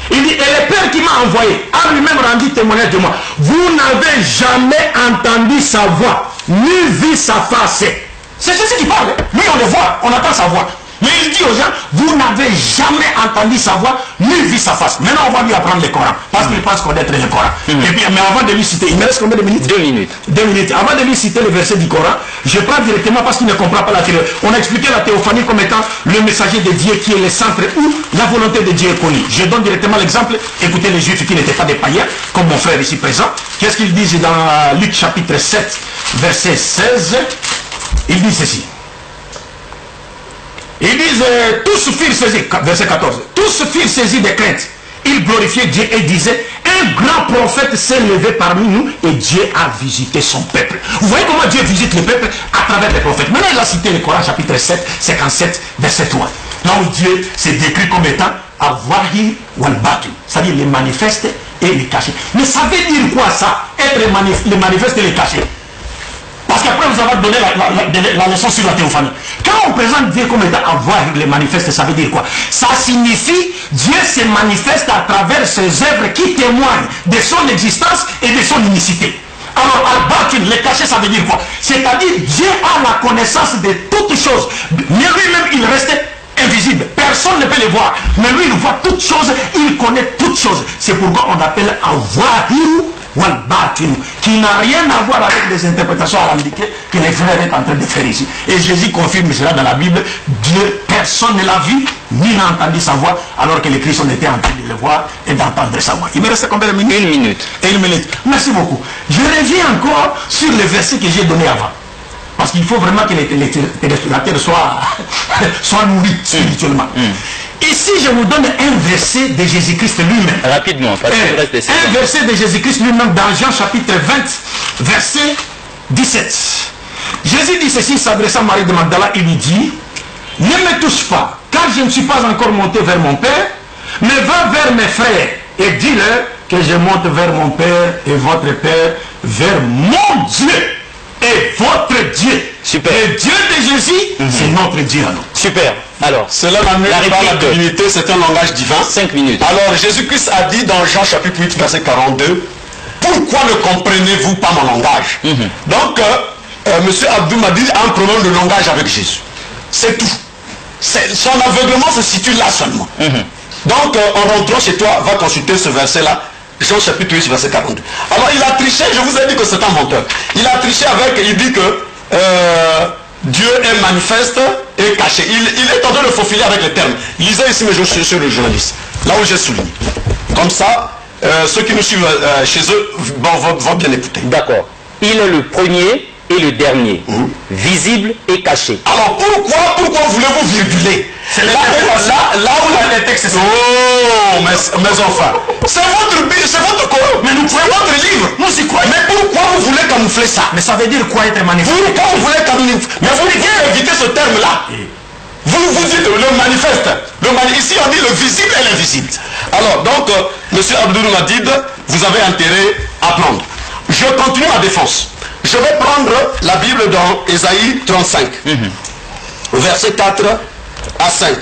il dit, et le Père qui m'a envoyé a lui-même rendu témoignage de moi. Vous n'avez jamais entendu sa voix, ni vu sa face. C'est Jésus qui parle. Lui, on le voit, on entend sa voix. Mais il dit aux gens, vous n'avez jamais entendu sa voix, ni vu sa face. Maintenant, on va lui apprendre le Coran, parce qu'il pense connaître le Coran. Et puis, mais avant de lui citer, il me reste combien de minutes? 2 minutes. 2 minutes. Avant de lui citer le verset du Coran, je prends directement parce qu'il ne comprend pas la théorie. On a expliqué la théophanie comme étant le messager de Dieu qui est le centre où la volonté de Dieu est connue. Je donne directement l'exemple. Écoutez les Juifs qui n'étaient pas des païens, comme mon frère ici présent. Qu'est-ce qu'ils disent dans Luc chapitre 7, verset 16? Ils disent ceci. Ils disent, tous furent saisis, verset 14, tous furent saisis de crainte. Ils glorifiaient Dieu et disaient, un grand prophète s'est levé parmi nous et Dieu a visité son peuple. Vous voyez comment Dieu visite le peuple à travers les prophètes. Maintenant, il a cité le Coran, chapitre 7, 57, verset 3. Là où Dieu s'est décrit comme étant Awahir wal-Batu, c'est-à-dire les manifestes et les cachés. Mais ça veut dire quoi ça? Être les manifestes et les cachés. Parce qu'après vous avez donné la leçon sur la théophanie. Quand on présente Dieu comme étant avoir les manifestes, ça veut dire quoi? Ça signifie Dieu se manifeste à travers ses œuvres qui témoignent de son existence et de son unicité. Alors, al-Batin, le caché, ça veut dire quoi? C'est-à-dire Dieu a la connaissance de toutes choses. Mais lui-même, il restait invisible. Personne ne peut le voir. Mais lui, il voit toutes choses, il connaît toutes choses. C'est pourquoi on appelle Awahir wal-Batin, qui n'a rien à voir avec les interprétations alambiquées que les frères sont en train de faire ici. Et Jésus confirme cela dans la Bible. Dieu, personne ne l'a vu, ni n'a entendu sa voix, alors que les Christ ont été en train de le voir et d'entendre sa voix. Il me reste combien de minutes? 1 minute. Et 1 minute. Merci beaucoup. Je reviens encore sur le verset que j'ai donné avant. Parce qu'il faut vraiment que les téléspectateurs soient nourris spirituellement. Ici, je vous donne un verset de Jésus-Christ lui-même. Rapidement, parce qu'il reste des un verset de Jésus-Christ lui-même dans Jean chapitre 20, verset 17. Jésus dit ceci, s'adressant à Marie de Magdala, il lui dit, ne me touche pas, car je ne suis pas encore monté vers mon Père, mais va vers mes frères et dis-leur que je monte vers mon Père et votre Père, vers mon Dieu et votre Dieu. Super. Le Dieu de Jésus, c'est notre Dieu à nous. Super. Alors, cela n'annule pas la divinité, c'est un langage divin. 5 minutes. Alors, Jésus-Christ a dit dans Jean chapitre 8, verset 42, pourquoi ne comprenez-vous pas mon langage? Donc, M. Abdul-Mahdi a un problème de langage avec Jésus. C'est tout. Son aveuglement se situe là seulement. Donc, en rentrant chez toi, va consulter ce verset-là. Jean chapitre 8, verset 42. Alors, il a triché, je vous ai dit que c'est un menteur. Il a triché avec, il dit que Dieu est manifeste et caché. Il est en train de faufiler avec les termes. Lisez ici, mais je suis sur le journaliste. Là où j'ai souligné. Comme ça, ceux qui nous suivent chez eux vont bien écouter. D'accord. Il est le premier et le dernier. Visible et caché. Alors pourquoi voulez-vous virguler? C'est là où les textes sont. Oh, mes enfants. C'est votre Coran. Mais c'est votre livre. Nous y croyons. Mais pourquoi vous voulez camoufler ça? Mais ça veut dire quoi être manifeste? Pourquoi vous voulez camoufler? Mais vous voulez éviter ce terme-là. Vous dites le manifeste. Ici on dit le visible et l'invisible. Alors donc, M. Abdul-Mahdi, vous avez intérêt à prendre. Je continue ma défense. Je vais prendre la Bible dans Ésaïe 35, verset 4 à 5.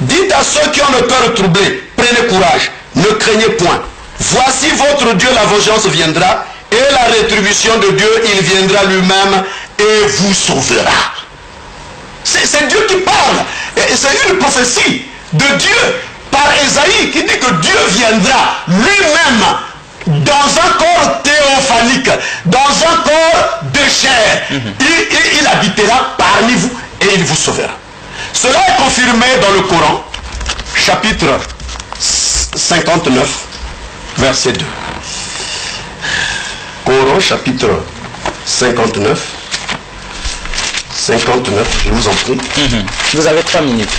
Dites à ceux qui ont le cœur troublé, prenez courage, ne craignez point. Voici votre Dieu, la vengeance viendra, et la rétribution de Dieu, il viendra lui-même et vous sauvera. C'est Dieu qui parle. C'est une prophétie de Dieu par Ésaïe qui dit que Dieu viendra lui-même dans un corps théophanique, dans un corps de chair. Il habitera parmi vous et il vous sauvera. Cela est confirmé dans le Coran, chapitre 59, verset 2. Coran, chapitre 59. 59, je vous en prie. Vous avez 3 minutes.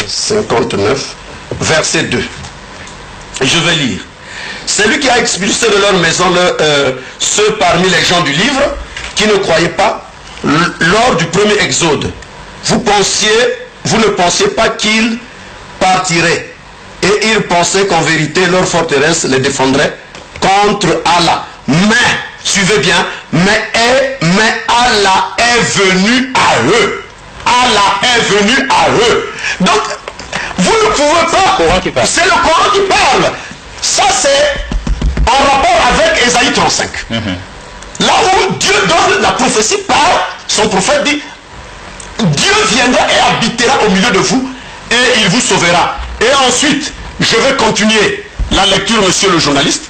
59, verset 2. Je vais lire. C'est lui qui a expulsé de leur maison ceux parmi les gens du livre qui ne croyaient pas lors du premier exode. Vous ne pensiez pas qu'ils partiraient. Et ils pensaient qu'en vérité leur forteresse les défendrait contre Allah. Mais, suivez bien, mais Allah est venu à eux. Allah est venu à eux. Donc, vous ne pouvez pas. C'est le Coran qui parle. Ça, c'est en rapport avec Ésaïe 35. Là où Dieu donne la prophétie par son prophète dit, Dieu viendra et habitera au milieu de vous et il vous sauvera. Et ensuite, je vais continuer la lecture, monsieur le journaliste.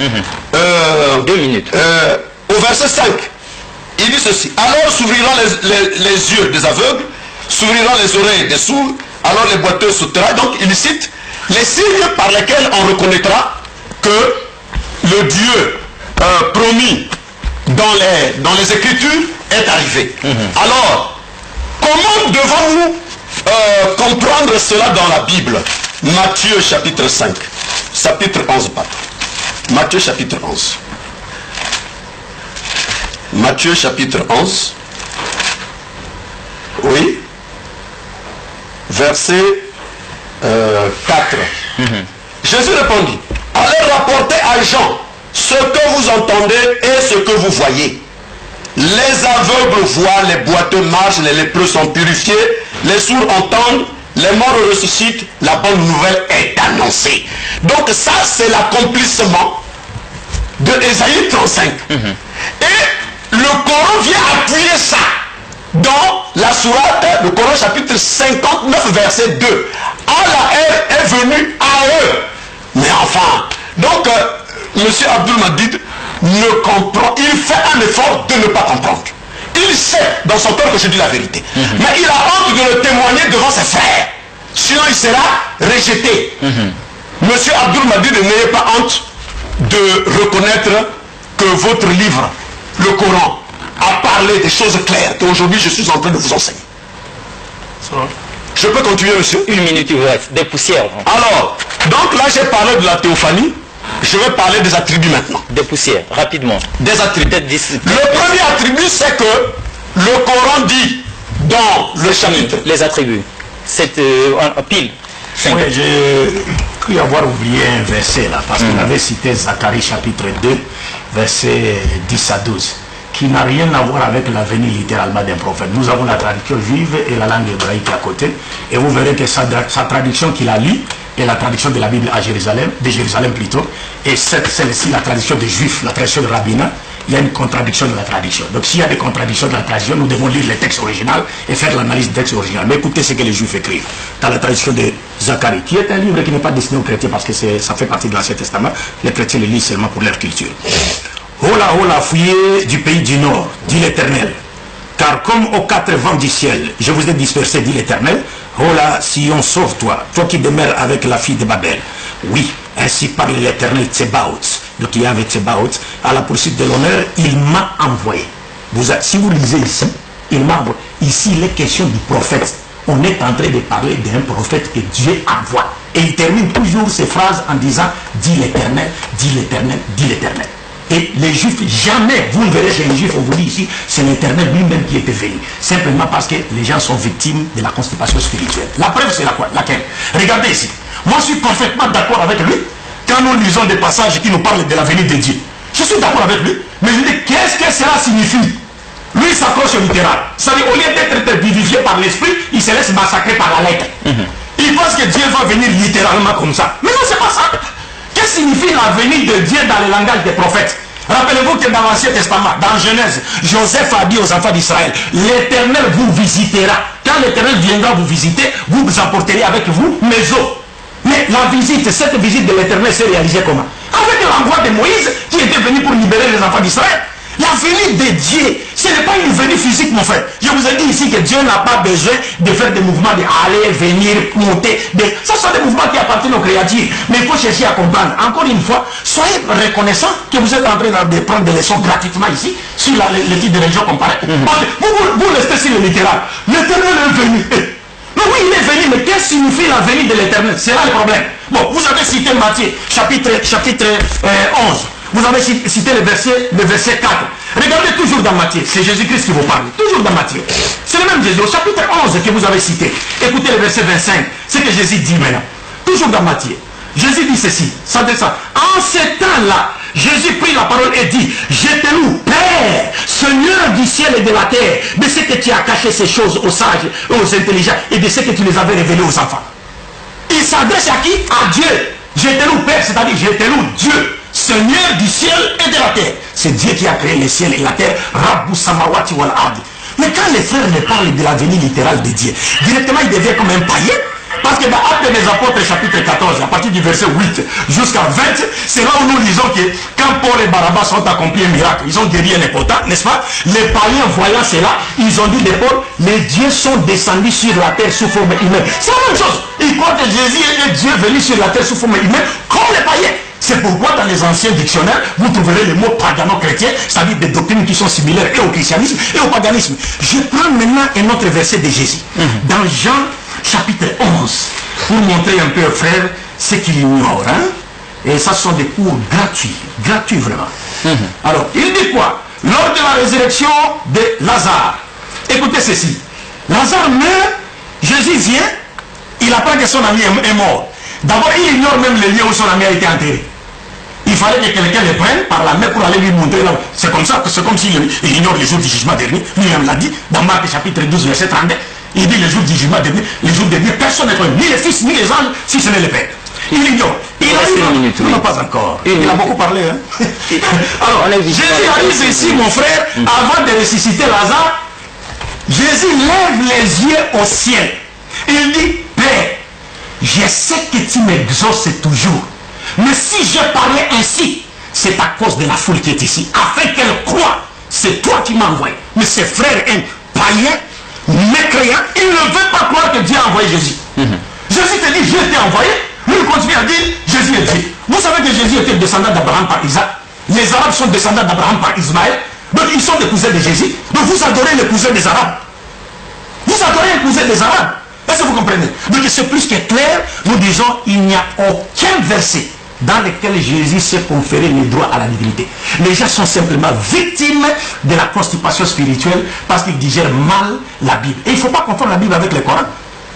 2 minutes. Au verset 5, il dit ceci. Alors s'ouvriront les yeux des aveugles, s'ouvriront les oreilles des sourds, alors les boiteux sautera. Donc il cite les signes par lesquels on reconnaîtra que le Dieu promis dans les Écritures est arrivé. Alors, comment devons-nous comprendre cela dans la Bible? Matthieu chapitre 5, chapitre 11, pardon. Matthieu chapitre 11. Matthieu chapitre 11. Oui. Verset 4. Jésus répondit, allez rapporter à Jean ce que vous entendez et ce que vous voyez. Les aveugles voient, les boiteux marchent, les lépreux sont purifiés, les sourds entendent, les morts ressuscitent, la bonne nouvelle est annoncée. Donc ça, c'est l'accomplissement de Ésaïe 35. Et le Coran vient appuyer ça dans la sourate, le Coran chapitre 59, verset 2. Allah est venu à eux. Mais enfin, donc, M. Abdul Madid ne comprend, il fait un effort de ne pas comprendre. Il sait dans son cœur que je dis la vérité. Mais il a honte de le témoigner devant ses frères. Sinon il sera rejeté. Monsieur Abdul Madid, n'ayez pas honte de reconnaître que votre livre, le Coran, a parlé des choses claires qu'aujourd'hui je suis en train de vous enseigner. Je peux continuer, monsieur? 1 minute, il vous reste. Des poussières. Alors, donc là j'ai parlé de la théophanie. Je vais parler des attributs maintenant. Des poussières, rapidement. Des attributs. Le premier attribut, c'est que le Coran dit dans le chapitre. Les attributs. C'est en pile. Oui, j'ai cru avoir oublié un verset là, parce qu'on avait cité Zacharie chapitre 2, verset 10 à 12, qui n'a rien à voir avec la venue littéralement d'un prophète. Nous avons la traduction juive et la langue hébraïque à côté, et vous verrez que sa traduction qu'il a lue est la traduction de la Bible à Jérusalem, de Jérusalem plutôt, et celle-ci, la tradition des Juifs, la tradition de rabbinat. Il y a une contradiction de la tradition. Donc s'il y a des contradictions de la tradition, nous devons lire les textes originaux et faire l'analyse des textes originaux. Mais écoutez ce que les Juifs écrivent dans la tradition de Zacharie, qui est un livre qui n'est pas destiné aux chrétiens parce que ça fait partie de l'Ancien Testament. Les chrétiens le lisent seulement pour leur culture. Hola, hola, fuyez du pays du Nord, dit l'Éternel. Car comme aux 4 vents du ciel, je vous ai dispersé, dit l'Éternel. Hola, Sion, sauve-toi, toi qui demeures avec la fille de Babel. Oui, ainsi parle l'Éternel Tsebaoth. Donc il y avait Tsebaoth, à la poursuite de l'honneur, il m'a envoyé. Si vous lisez ici, il m'a envoyé. Ici, il est question du prophète. On est en train de parler d'un prophète que Dieu envoie. Et il termine toujours ces phrases en disant, dit l'Éternel, dit l'Éternel, dit l'Éternel. Et les Juifs, jamais, vous ne verrez chez les Juifs, on vous dit ici, c'est l'Éternel lui-même qui était venu. Simplement parce que les gens sont victimes de la constipation spirituelle. La preuve, c'est laquelle? Regardez ici. Moi, je suis parfaitement d'accord avec lui quand nous lisons des passages qui nous parlent de la venue de Dieu. Je suis d'accord avec lui. Mais je dis, qu'est-ce que cela signifie? Lui, il s'accroche au littéral. C'est-à-dire, au lieu d'être vivifié par l'esprit, il se laisse massacrer par la lettre. Il pense que Dieu va venir littéralement comme ça. Mais non, c'est pas ça. Qu'est-ce que signifie la venue de Dieu dans le langage des prophètes? Rappelez-vous que dans l'Ancien Testament, dans Genèse, Joseph a dit aux enfants d'Israël, l'Éternel vous visitera. Quand l'Éternel viendra vous visiter, vous emporterez avec vous mes os. Mais cette visite de l'Éternel s'est réalisée comment? Avec l'envoi de Moïse qui était venu pour libérer les enfants d'Israël. La venue de Dieu, ce n'est pas une venue physique, mon frère. Je vous ai dit ici que Dieu n'a pas besoin de faire des mouvements d'aller, venir, monter. Ça sont des mouvements qui appartiennent aux créatures. Mais il faut chercher à comprendre. Encore une fois, soyez reconnaissants que vous êtes en train de prendre des leçons gratuitement ici, sur le type de religion comparée. Vous restez sur le littéral. L'Éternel est venu. Non, oui, il est venu, mais qu'est-ce que signifie la venue de l'Éternel? C'est là le problème. Bon, vous avez cité Matthieu, chapitre 11. Vous avez cité le verset 4. Regardez toujours dans Matthieu. C'est Jésus-Christ qui vous parle. Toujours dans Matthieu. C'est le même Jésus. Au chapitre 11 que vous avez cité. Écoutez le verset 25. C'est que Jésus dit maintenant. Toujours dans Matthieu. Jésus dit ceci. En ce temps-là, Jésus prit la parole et dit, je te loue, Père, Seigneur du ciel et de la terre, de ce que tu as caché ces choses aux sages et aux intelligents et de ce que tu les avais révélées aux enfants. Il s'adresse à qui? À Dieu. Je te loue, Père, c'est-à-dire je te loue, Dieu, Seigneur du ciel et de la terre. C'est Dieu qui a créé le ciel et la terre. Rabbu samawati wal ard. Mais quand les frères me parlent de la venue littérale de Dieu, directement il devient comme un païen. Parce que dans Actes des Apôtres, chapitre 14, à partir du verset 8 jusqu'à 20, c'est là où nous lisons que quand Paul et Barnabas sont accomplis un miracle, ils ont guéri un impotent, n'est-ce pas? Les païens voyant cela, ils ont dit de Paul, les dieux sont descendus sur la terre sous forme humaine. C'est la même chose. Ils croient que Jésus est Dieu venu sur la terre sous forme humaine, comme les païens. C'est pourquoi dans les anciens dictionnaires, vous trouverez le mot pagano-chrétien, c'est-à-dire des doctrines qui sont similaires et au christianisme et au paganisme. Je prends maintenant un autre verset de Jésus. Dans Jean chapitre 11, pour montrer un peu, frère, ce qu'il ignore. Hein? Et ça, ce sont des cours gratuits vraiment. Alors, il dit quoi? Lors de la résurrection de Lazare, écoutez ceci. Lazare meurt, Jésus vient, il apprend que son ami est mort. D'abord, il ignore même le lieu où son ami a été enterré. Il fallait que quelqu'un le prenne par la main pour aller lui montrer là. C'est comme ça, c'est comme s'il ignore les jours du jugement dernier. Lui-même l'a dit, dans Marc chapitre 12, verset 32. Il dit les jours du jugement dernier, les jours derniers, personne n'est connu, ni les fils, ni les anges, si ce n'est le Père. Il ignore. Il a non, pas encore. Il a beaucoup parlé. Hein? Alors, Jésus arrive ici, mon frère, avant de ressusciter Lazare. Jésus lève les yeux au ciel. Il dit, Père, je sais que tu m'exauces toujours. Mais si je parlais ainsi, c'est à cause de la foule qui est ici. Afin qu'elle croie, c'est toi qui m'as envoyé. Mais ces frères, un païen, mécréant, il ne veut pas croire que Dieu a envoyé Jésus. Jésus te dit, je t'ai envoyé. Lui, il continue à dire, Jésus est Dieu. Vous savez que Jésus était descendant d'Abraham par Isaac. Les Arabes sont descendants d'Abraham par Ismaël. Donc, ils sont des cousins de Jésus. Donc, vous adorez les cousins des Arabes. Vous adorez les cousins des Arabes. Est-ce que vous comprenez? Donc, c'est plus que clair. Nous disons, il n'y a aucun verset dans lequel Jésus s'est conféré les droits à la divinité. Les gens sont simplement victimes de la constipation spirituelle parce qu'ils digèrent mal la Bible. Et il ne faut pas confondre la Bible avec le Coran.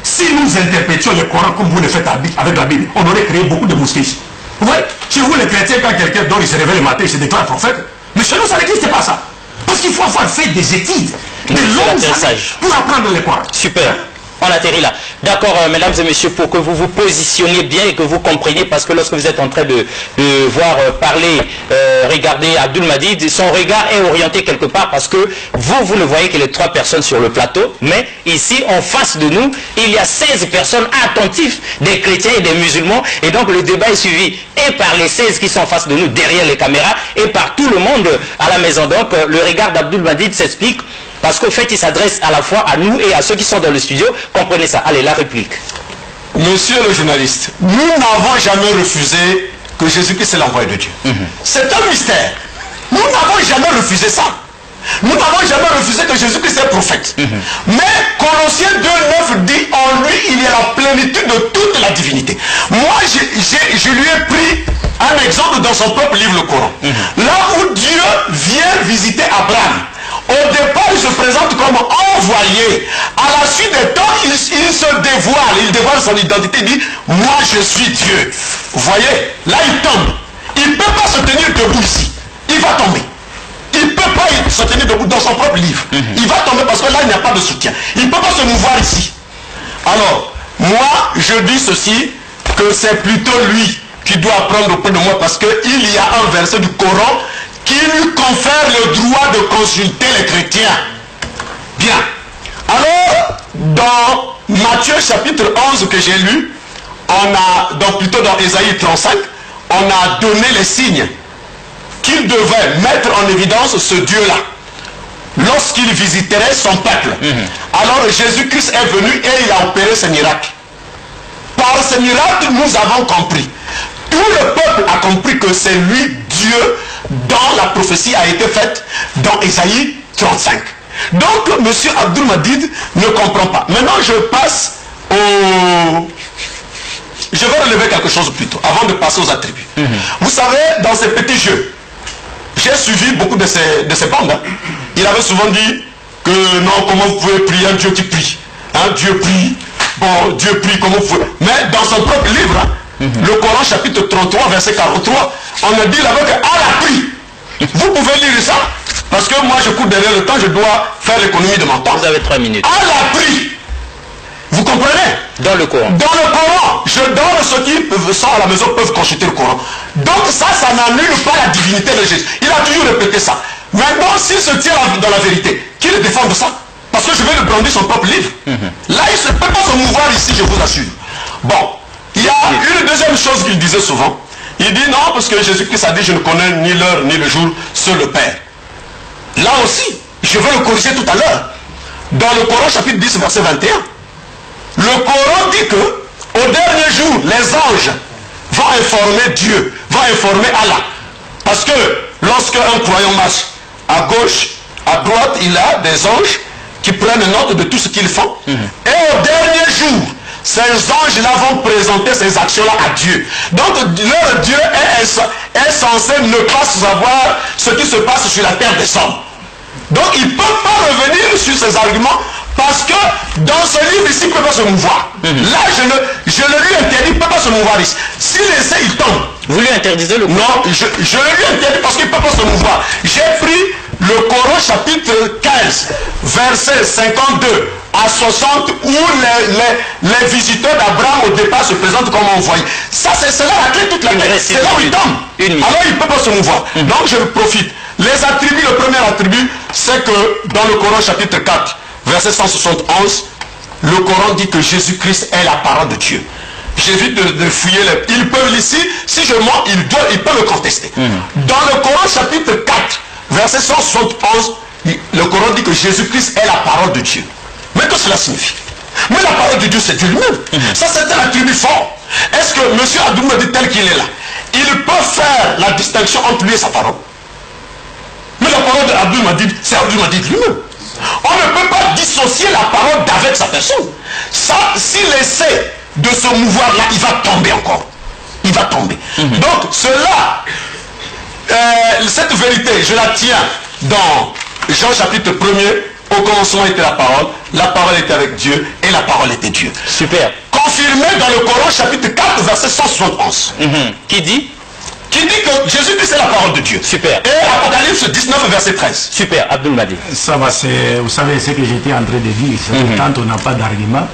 Si nous interprétions le Coran comme vous le faites avec la Bible, on aurait créé beaucoup de mosquées ici. Vous voyez, chez vous les chrétiens, quand quelqu'un dort, il se réveille le matin, il se déclare prophète. Mais chez nous, ça n'existe pas ça. Parce qu'il faut avoir fait des études, de longues années pour apprendre le Coran. Super. On atterrit là. D'accord, mesdames et messieurs, pour que vous vous positionniez bien et que vous compreniez, parce que lorsque vous êtes en train de voir parler, regarder Abdul Majid, son regard est orienté quelque part parce que vous ne voyez que les 3 personnes sur le plateau, mais ici, en face de nous, il y a 16 personnes attentives, des chrétiens et des musulmans, et donc le débat est suivi et par les 16 qui sont en face de nous, derrière les caméras, et par tout le monde à la maison. Donc, le regard d'Abdul Majid s'explique. Parce qu'au fait, il s'adresse à la fois à nous et à ceux qui sont dans le studio. Comprenez ça. Allez, la réplique. Monsieur le journaliste, nous n'avons jamais refusé que Jésus-Christ est l'envoyé de Dieu. C'est un mystère. Nous n'avons jamais refusé ça. Nous n'avons jamais refusé que Jésus-Christ est prophète. Mais Colossiens 2,9 dit en lui, il y a la plénitude de toute la divinité. Moi, je lui ai pris un exemple dans son propre livre, le Coran. Là où Dieu vient visiter Abraham. Au départ, il se présente comme envoyé. À la suite des temps, il se dévoile. Il dévoile son identité. Il dit, moi je suis Dieu. Vous voyez, là il tombe. Il ne peut pas se tenir debout ici. Il va tomber. Il ne peut pas se tenir debout dans son propre livre. Il va tomber parce que là, il n'y a pas de soutien. Il ne peut pas se mouvoir ici. Alors, moi, je dis ceci, que c'est plutôt lui qui doit apprendre auprès de moi parce qu'il y a un verset du Coran qui lui confère le droit de consulter les chrétiens. Bien. Alors, dans Matthieu chapitre 11 que j'ai lu, donc plutôt dans Ésaïe 35, on a donné les signes qu'il devait mettre en évidence ce Dieu-là lorsqu'il visiterait son peuple. Alors Jésus-Christ est venu et il a opéré ce miracle. Par ce miracle, nous avons compris. Tout le peuple a compris que c'est lui Dieu dont la prophétie a été faite dans Ésaïe 35. Donc M. Abdul Madid ne comprend pas. Maintenant je passe au... Je vais relever quelque chose plutôt, avant de passer aux attributs. Vous savez, dans ces petits jeux, j'ai suivi beaucoup de ces bandes. Hein. Il avait souvent dit que non, comment vous pouvez prier un Dieu qui prie. Hein, Dieu prie, bon, Dieu prie, comment vous pouvez. Mais dans son propre livre, hein, le Coran chapitre 33, verset 43, on a dit là-bas que Allah prie. Vous pouvez lire ça, parce que moi je cours derrière le temps, je dois faire l'économie de mon temps. Vous avez 3 minutes. Allah prie. Vous comprenez? Dans le Coran. Dans le Coran. Je donne ceux qui sont à la maison peuvent consulter le Coran. Donc ça n'annule pas la divinité de Jésus. Il a toujours répété ça. Maintenant, s'il se tient dans la vérité, qui le défend de ça? Parce que je vais le brandir son propre livre. Là, il ne peut pas se mouvoir ici, je vous assure. Bon, il y a une deuxième chose qu'il disait souvent. Il dit non, parce que Jésus-Christ a dit je ne connais ni l'heure ni le jour, seul le Père. Là aussi, je vais le corriger tout à l'heure. Dans le Coran chapitre 10, verset 21, le Coran dit que au dernier jour, les anges vont informer Dieu, vont informer Allah. Parce que lorsque un croyant marche à gauche, à droite, il a des anges qui prennent note de tout ce qu'ils font. Et au dernier jour, ces anges-là vont présenter ces actions-là à Dieu. Donc leur Dieu est censé ne pas savoir ce qui se passe sur la terre des hommes. Donc il ne peut pas revenir sur ces arguments parce que dans ce livre ici, il ne peut pas se mouvoir. Là, je le lui interdis, il ne peut pas se mouvoir ici. S'il essaie, il tombe. Vous lui interdisez le Coran? Non, je le lui interdis parce qu'il ne peut pas se mouvoir. J'ai pris le Coran chapitre 15, verset 52 à 60, où les visiteurs d'Abraham au départ se présentent comme envoyés. Ça, c'est là la clé toute la clé. C'est là où il tombe. Alors il ne peut pas se mouvoir. Donc je profite. Les attributs, le premier attribut, c'est que dans le Coran chapitre 4, verset 171, le Coran dit que Jésus-Christ est la parole de Dieu. J'évite de fouiller les... Ils peuvent ici, si je mens, ils peuvent me contester. Dans le Coran chapitre 4, verset 171, le Coran dit que Jésus-Christ est la parole de Dieu. Mais que cela signifie? Mais la parole de Dieu, c'est Dieu lui-même. Ça, c'est un attribut fort. Est-ce que M. Abdul Madid, tel qu'il est là, il peut faire la distinction entre lui et sa parole? Mais la parole d'Abdul Madid, c'est Abdul Madid lui-même. On ne peut pas dissocier la parole d'avec sa personne. Ça, s'il essaie de se mouvoir là, il va tomber encore. Il va tomber. Donc, cela, cette vérité, je la tiens dans Jean chapitre 1er. Au commencement était la parole était avec Dieu, et la parole était Dieu. Super. Confirmé dans le Coran chapitre 4, verset 171. Qui dit que Jésus-Christ est la parole de Dieu. Super. Et Apocalypse 19, verset 13. Super, Abdul Madid. Ça va, vous savez ce que j'étais en train de dire. Quand on n'a pas d'argument,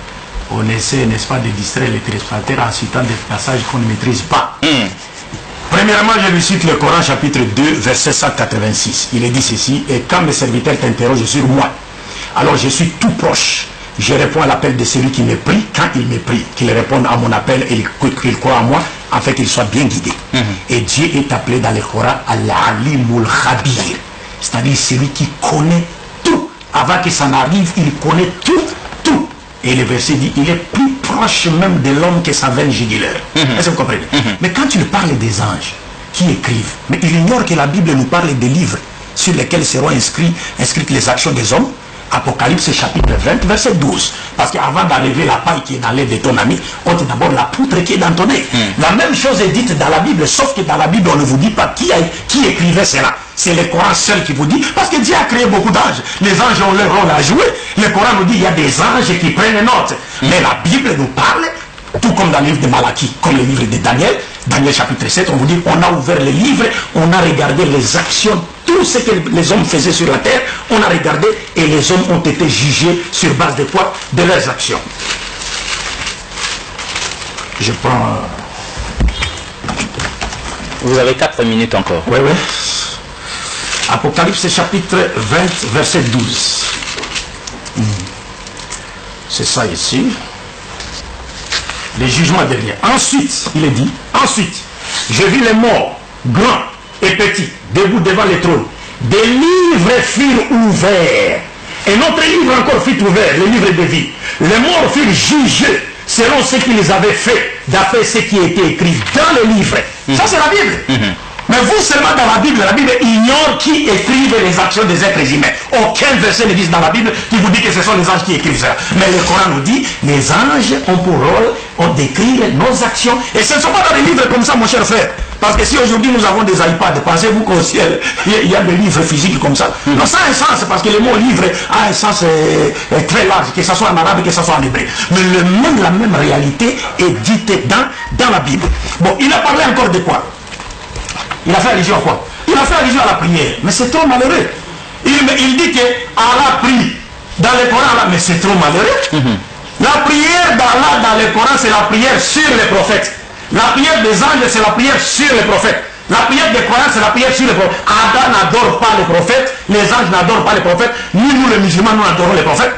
on essaie, n'est-ce pas, de distraire les téléspectateurs en citant des passages qu'on ne maîtrise pas. Premièrement, je lui cite le Coran chapitre 2, verset 186. Il est dit ceci: et quand mes serviteurs t'interrogent sur moi, alors je suis tout proche. Je réponds à l'appel de celui qui me prie quand il me prie. Qu'il réponde à mon appel et qu'il croit en moi, afin qu'il soit bien guidé. Et Dieu est appelé dans le Coran Al-Alimul Khabir. C'est-à-dire celui qui connaît tout. Avant que ça n'arrive, il connaît tout. Et le verset dit, il est plus proche même de l'homme que sa veine jugulaire. Est-ce que vous comprenez? Mais quand il parle des anges qui écrivent, mais il ignore que la Bible nous parle des livres sur lesquels seront inscrites les actions des hommes. Apocalypse chapitre 20, verset 12. Parce qu'avant d'enlever la paille qui est dans l'air de ton ami, ôte d'abord la poutre qui est dans ton nez. La même chose est dite dans la Bible, sauf que dans la Bible, on ne vous dit pas qui écrivait cela. C'est le Coran seul qui vous dit, parce que Dieu a créé beaucoup d'anges. Les anges ont leur rôle à jouer. Le Coran nous dit qu'il y a des anges qui prennent note. Mais la Bible nous parle, tout comme dans le livre de Malachie, comme le livre de Daniel, Daniel chapitre 7, on vous dit, on a ouvert les livres, on a regardé les actions, tout ce que les hommes faisaient sur la terre, on a regardé et les hommes ont été jugés sur base de quoi? De leurs actions. Je prends... Vous avez 4 minutes encore. Oui. Apocalypse chapitre 20, verset 12. C'est ça ici. les jugements derniers. Ensuite, il est dit, ensuite, je vis les morts, grands et petits, debout devant les trônes. Des livres furent ouverts. Et notre livre encore fut ouvert, le livre de vie. Les morts furent jugés selon ce qu'ils avaient fait, d'après ce qui était écrit dans le livre. Ça, c'est la Bible. Mais vous seulement dans la Bible ignore qui écrivent les actions des êtres humains. Aucun verset ne dit dans la Bible qui vous dit que ce sont les anges qui écrivent ça. Mais le Coran nous dit, les anges ont pour rôle d'écrire nos actions. Et ce ne sont pas dans les livres comme ça, mon cher frère. Parce que si aujourd'hui nous avons des iPads, pensez-vous qu'au ciel, il y a des livres physiques comme ça. Non, ça a un sens, parce que le mot livre a un sens très large, que ce soit en arabe, que ce soit en hébreu. Mais la même réalité est dite dans la Bible. Bon, il a parlé encore de quoi? Il a fait allusion à quoi? Il a fait allusion à la prière. Mais c'est trop malheureux. Il dit que Allah prie dans le Coran, là, mais c'est trop malheureux. La prière d'Allah dans le Coran, c'est la prière sur les prophètes. La prière des anges, c'est la prière sur les prophètes. La prière des croyants, c'est la prière sur les prophètes. Adam n'adore pas les prophètes, les anges n'adorent pas les prophètes, ni nous les musulmans, nous adorons les prophètes.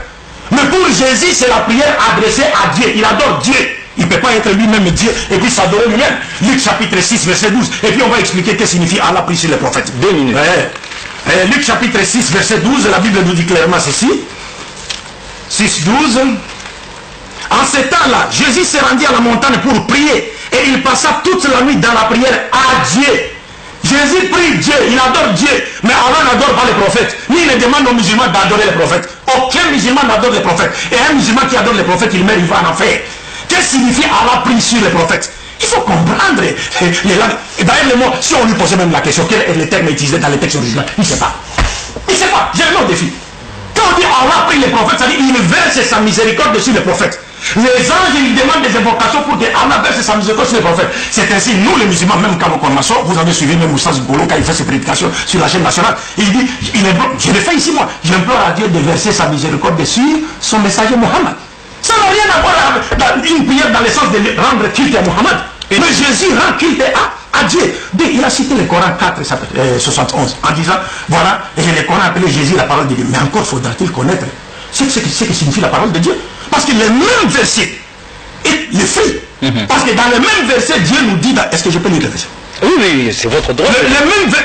Mais pour Jésus, c'est la prière adressée à Dieu. Il adore Dieu. Il ne peut pas être lui-même Dieu et puis s'adorer lui-même. Luc chapitre 6, verset 12. Et puis on va expliquer ce que signifie Allah prie sur les prophètes. 2 minutes. Luc chapitre 6, verset 12, la Bible nous dit clairement ceci. 6, 12. En ce temps-là, Jésus s'est rendu à la montagne pour prier. Et il passa toute la nuit dans la prière à Dieu. Jésus prie Dieu, il adore Dieu. Mais Allah n'adore pas les prophètes. Ni il ne demande aux musulmans d'adorer les prophètes. Aucun musulman n'adore les prophètes. Et un musulman qui adore les prophètes, il meurt, il va en enfer. Qu'est-ce que signifie Allah prie sur les prophètes? Il faut comprendre les langues. Et d'ailleurs, le mot, si on lui posait même la question, quel est le terme utilisé dans les textes originaux? Il ne sait pas. Il ne sait pas. J'ai le nom au défi. Quand on dit Allah prie les prophètes, ça dit il verse sa miséricorde sur les prophètes. Les anges, ils demandent des invocations pour que Allah verse sa miséricorde sur les prophètes. C'est ainsi, nous les musulmans, même quand on sort, vous avez suivi même Moussa Zibolo quand il fait ses prédications sur la chaîne nationale. Il dit, je l'ai fait ici moi, j'implore à Dieu de verser sa miséricorde sur son messager Mohammed. Ça n'a rien à voir avec une prière dans le sens de rendre culte à Mohammed. Mais Jésus rend culte à Dieu. Il a cité le Coran 4, 71, en disant, voilà, et le Coran appelait Jésus la parole de Dieu. Mais encore faudra-t-il connaître ce que signifie la parole de Dieu. Parce que le même verset est le fait. Parce que dans le même verset, Dieu nous dit, est-ce que je peux lire le verset? Oui, c'est votre droit.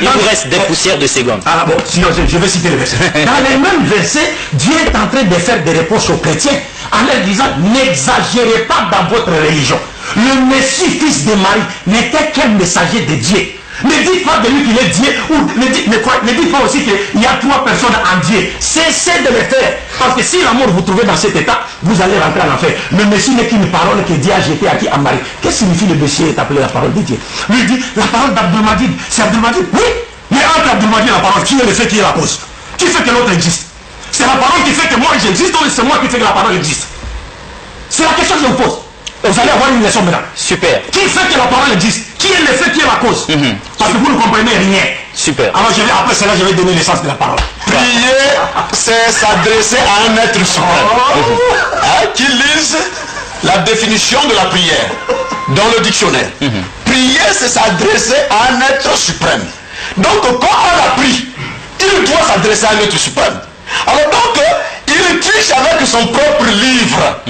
Il vous reste des poussières de secondes. Ah bon, sinon je vais citer le verset. Dans le même verset, Dieu est en train de faire des reproches aux chrétiens en leur disant, n'exagérez pas dans votre religion. Le Messie, fils de Marie, n'était qu'un messager de Dieu. Ne dites pas de lui qu'il est Dieu, ou ne dites pas aussi qu'il y a 3 personnes en Dieu. Cessez de le faire. Parce que si l'amour vous trouvez dans cet état, vous allez rentrer en enfer. Le Messie n'est qu'une parole que Dieu a jetée à qui? À Marie. Qu'est-ce que signifie le Messie est appelé la parole de Dieu? Lui dit, la parole d'Abdul-Majid. C'est Abdul-Majid? Oui. Mais entre Abdul-Majid et la parole, qui est le fait, qui est la cause? Qui fait que l'autre existe? C'est la parole qui fait que moi j'existe ou c'est moi qui fait que la parole existe? C'est la question que je vous pose. Vous allez avoir une leçon maintenant. Super. Qui fait que la parole existe? Qui est le fait, qui est la cause? Parce que vous ne comprenez rien. Super. Alors après cela, je vais donner l'essence de la parole. Prier, c'est s'adresser à un être suprême. Qui lise la définition de la prière dans le dictionnaire. Prier, c'est s'adresser à un être suprême. Donc, quand on a pris, il doit s'adresser à un être suprême. Alors donc, il triche avec son propre livre.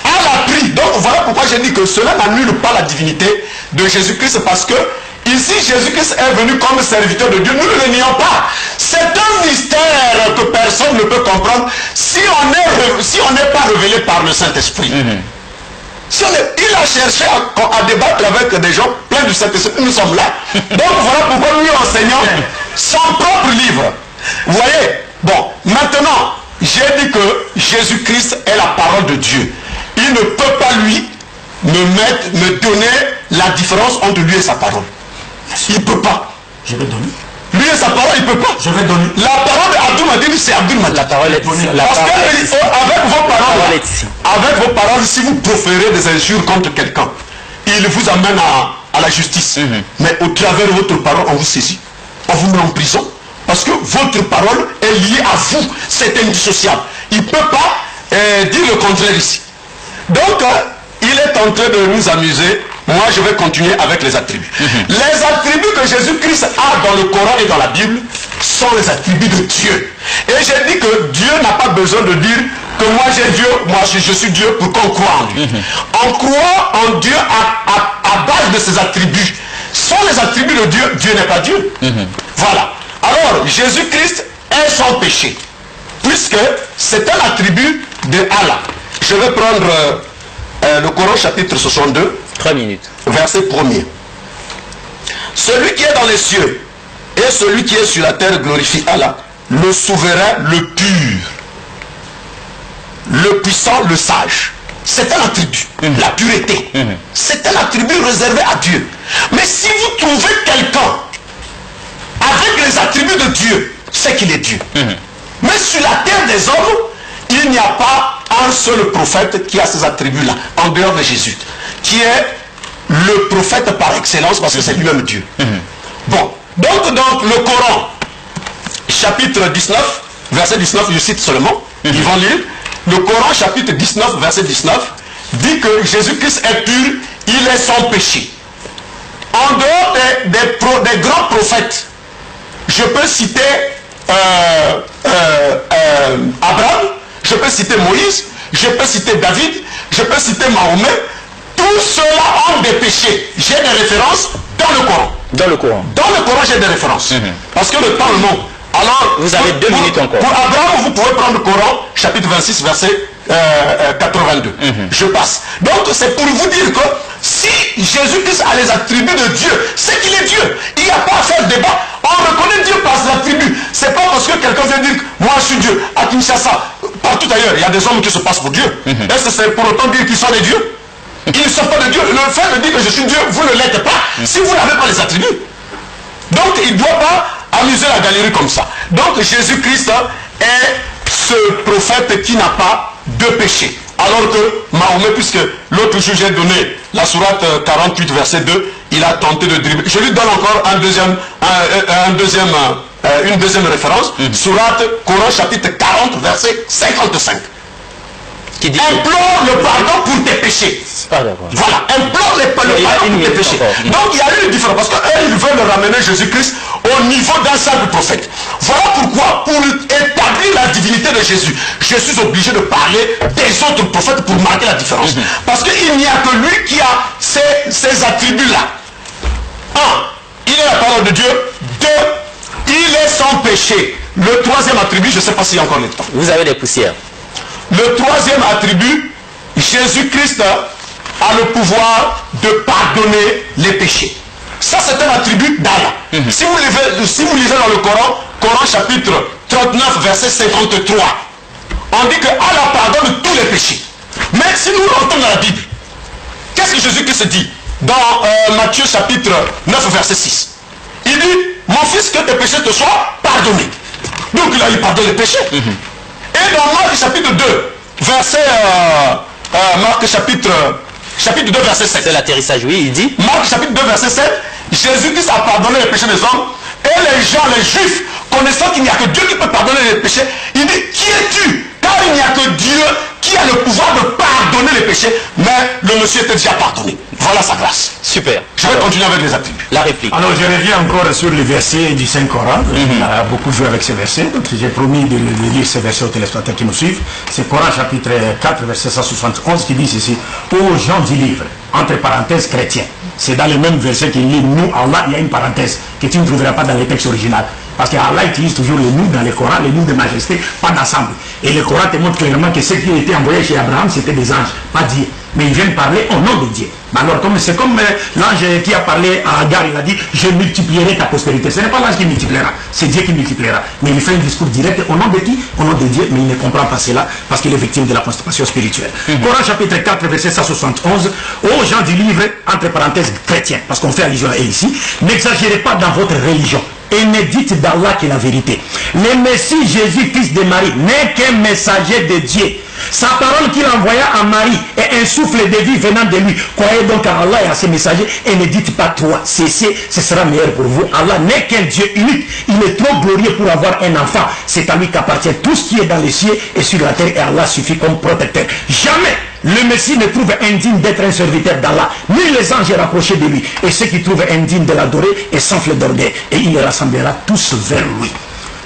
Allah prie. Donc voilà pourquoi j'ai dit que cela n'annule pas la divinité de Jésus-Christ, parce que ici Jésus-Christ est venu comme serviteur de Dieu. Nous ne le nions pas. C'est un mystère que personne ne peut comprendre si on n'est pas révélé par le Saint-Esprit. Il a cherché à débattre avec des gens pleins du Saint-Esprit. Nous sommes là. Donc voilà pourquoi nous lui enseignons son propre livre. Vous voyez? Bon, maintenant, j'ai dit que Jésus-Christ est la parole de Dieu. Il ne peut pas, lui, me donner la différence entre lui et sa parole. Il ne peut pas. Je vais donner. Lui et sa parole, il ne peut pas. Je vais donner. La parole d'Abdul-Majid, c'est Abdul-Majid. La parole est donnée. Parce que avec vos paroles, si vous proférez des injures contre quelqu'un, il vous amène à la justice. Mais au travers de votre parole, on vous saisit. On vous met en prison. Parce que votre parole est liée à vous. C'est indissociable. Il ne peut pas dire le contraire ici. Donc, il est en train de nous amuser. Moi, je vais continuer avec les attributs. Les attributs que Jésus-Christ a dans le Coran et dans la Bible sont les attributs de Dieu. Et j'ai dit que Dieu n'a pas besoin de dire que moi j'ai Dieu, moi je suis Dieu pour qu'on croit en lui. On croit en Dieu à base de ses attributs. Sans les attributs de Dieu, Dieu n'est pas Dieu. Voilà. Alors, Jésus-Christ est sans péché, puisque c'est un attribut de Allah. Je vais prendre le Coran chapitre 62, 3 minutes. verset 1er. Celui qui est dans les cieux et celui qui est sur la terre glorifie Allah, le souverain, le pur, le puissant, le sage. C'est un attribut, la pureté. C'est un attribut réservé à Dieu. Mais si vous trouvez quelqu'un avec les attributs de Dieu, c'est qu'il est Dieu. Mais sur la terre des hommes, il n'y a pas un seul prophète qui a ces attributs-là, en dehors de Jésus, qui est le prophète par excellence, parce que c'est lui-même Dieu. Bon, donc dans le Coran, chapitre 19, verset 19, je cite seulement, ils vont lire, le Coran, chapitre 19, verset 19, dit que Jésus-Christ est pur, il est sans péché. En dehors des grands prophètes, je peux citer Abraham, je peux citer Moïse, je peux citer David, je peux citer Mahomet. Tous ceux-là ont des péchés. J'ai des références dans le Coran. Dans le Coran. Dans le Coran, j'ai des références. Parce que le temps le manque. Alors, vous avez 2 minutes encore. Pour Abraham, vous pouvez prendre le Coran, chapitre 26, verset 82. Je passe. Donc, c'est pour vous dire que si Jésus-Christ a les attributs de Dieu, c'est qu'il est Dieu. Il n'y a pas à faire débat. On reconnaît Dieu par ses attributs. C'est pas parce que quelqu'un vient dire moi je suis Dieu. À Kinshasa, partout ailleurs, il y a des hommes qui se passent pour Dieu. Est-ce que c'est pour autant dire qu'ils sont des dieux? Ils ne sont pas de Dieu. Le fait de dire que je suis Dieu, vous ne l'êtes pas. Si vous n'avez pas les attributs. Donc, il ne doit pas amuser la galerie comme ça. Donc, Jésus-Christ est ce prophète qui n'a pas de péché. Alors que Mahomet, puisque l'autre jour j'ai donné la sourate 48, verset 2, il a tenté de dribbler. Je lui donne encore une deuxième référence. Sourate Coran, chapitre 40, verset 55. Qui dit implore le pardon pour tes péchés. Ah, voilà, implore le pardon pour tes péchés. Donc il y a eu une différence, parce qu'eux ils veulent ramener Jésus-Christ au niveau d'un simple prophète. Voilà pourquoi, pour établir la divinité de Jésus, je suis obligé de parler des autres prophètes pour marquer la différence. Parce qu'il n'y a que lui qui a ces attributs-là. 1. Il est la parole de Dieu. 2. Il est sans péché. Le troisième attribut, je ne sais pas s'il y a encore le temps. Vous avez des poussières. Le troisième attribut, Jésus-Christ a le pouvoir de pardonner les péchés. Ça, c'est un attribut d'Allah. Si vous lisez dans le Coran, Coran chapitre 39, verset 53, on dit que Allah pardonne tous les péchés. Mais si nous rentrons dans la Bible, qu'est-ce que Jésus-Christ dit dans Matthieu chapitre 9, verset 6? Il dit, mon fils, que tes péchés te soient pardonnés. Donc il a eu pardonné les péchés. Et dans Marc chapitre 2, verset Marc chapitre 2, verset 7. C'est l'atterrissage, oui, il dit. Marc chapitre 2, verset 7, Jésus-Christ a pardonné les péchés des hommes. Et les gens, les juifs, connaissant qu'il n'y a que Dieu qui peut pardonner les péchés, il dit, qui es-tu? Car il n'y a que Dieu qui a le pouvoir de pardonner les péchés. Mais le monsieur était déjà pardonné. Voilà sa grâce. Super. Je vais continuer avec les attributs. La réplique. Alors je reviens encore sur les versets du Saint-Coran. On a beaucoup joué avec ces versets. Donc j'ai promis de lire ces versets aux téléspectateurs qui nous suivent. C'est Coran chapitre 4, verset 171 qui dit ceci. Aux gens du livre, entre parenthèses chrétiens. C'est dans les mêmes versets qu'il lit nous, Allah, il y a une parenthèse que tu ne trouveras pas dans les textes originaux. Parce qu'Allah utilise toujours les nous dans les Corans, les nous de majesté, pas d'ensemble. Et le Coran te montre clairement que ceux qui étaient envoyés chez Abraham, c'était des anges, pas Dieu. Mais ils viennent parler au nom de Dieu. Alors c'est comme l'ange qui a parlé à Agar, il a dit, je multiplierai ta postérité. Ce n'est pas l'ange qui multipliera, c'est Dieu qui multipliera. Mais il fait un discours direct au nom de qui? Au nom de Dieu, mais il ne comprend pas cela parce qu'il est victime de la constipation spirituelle. Coran chapitre 4, verset 171, aux gens du livre, entre parenthèses chrétiens, parce qu'on fait allusion à eux ici, n'exagérez pas dans votre religion. Et ne dites d'Allah que la vérité. Le Messie Jésus, fils de Marie, n'est qu'un messager de Dieu. Sa parole qu'il envoya à Marie est un souffle de vie venant de lui. Croyez donc à Allah et à ses messagers et ne dites pas toi, cessez, ce sera meilleur pour vous. Allah n'est qu'un Dieu unique. Il est trop glorieux pour avoir un enfant. C'est à lui qu'appartient tout ce qui est dans les cieux et sur la terre, et Allah suffit comme protecteur. Jamais le Messie ne trouve indigne d'être un serviteur d'Allah, ni les anges rapprochés de lui. Et ceux qui trouvent indigne de l'adorer et s'enflent d'orgueil. Et il les rassemblera tous vers lui.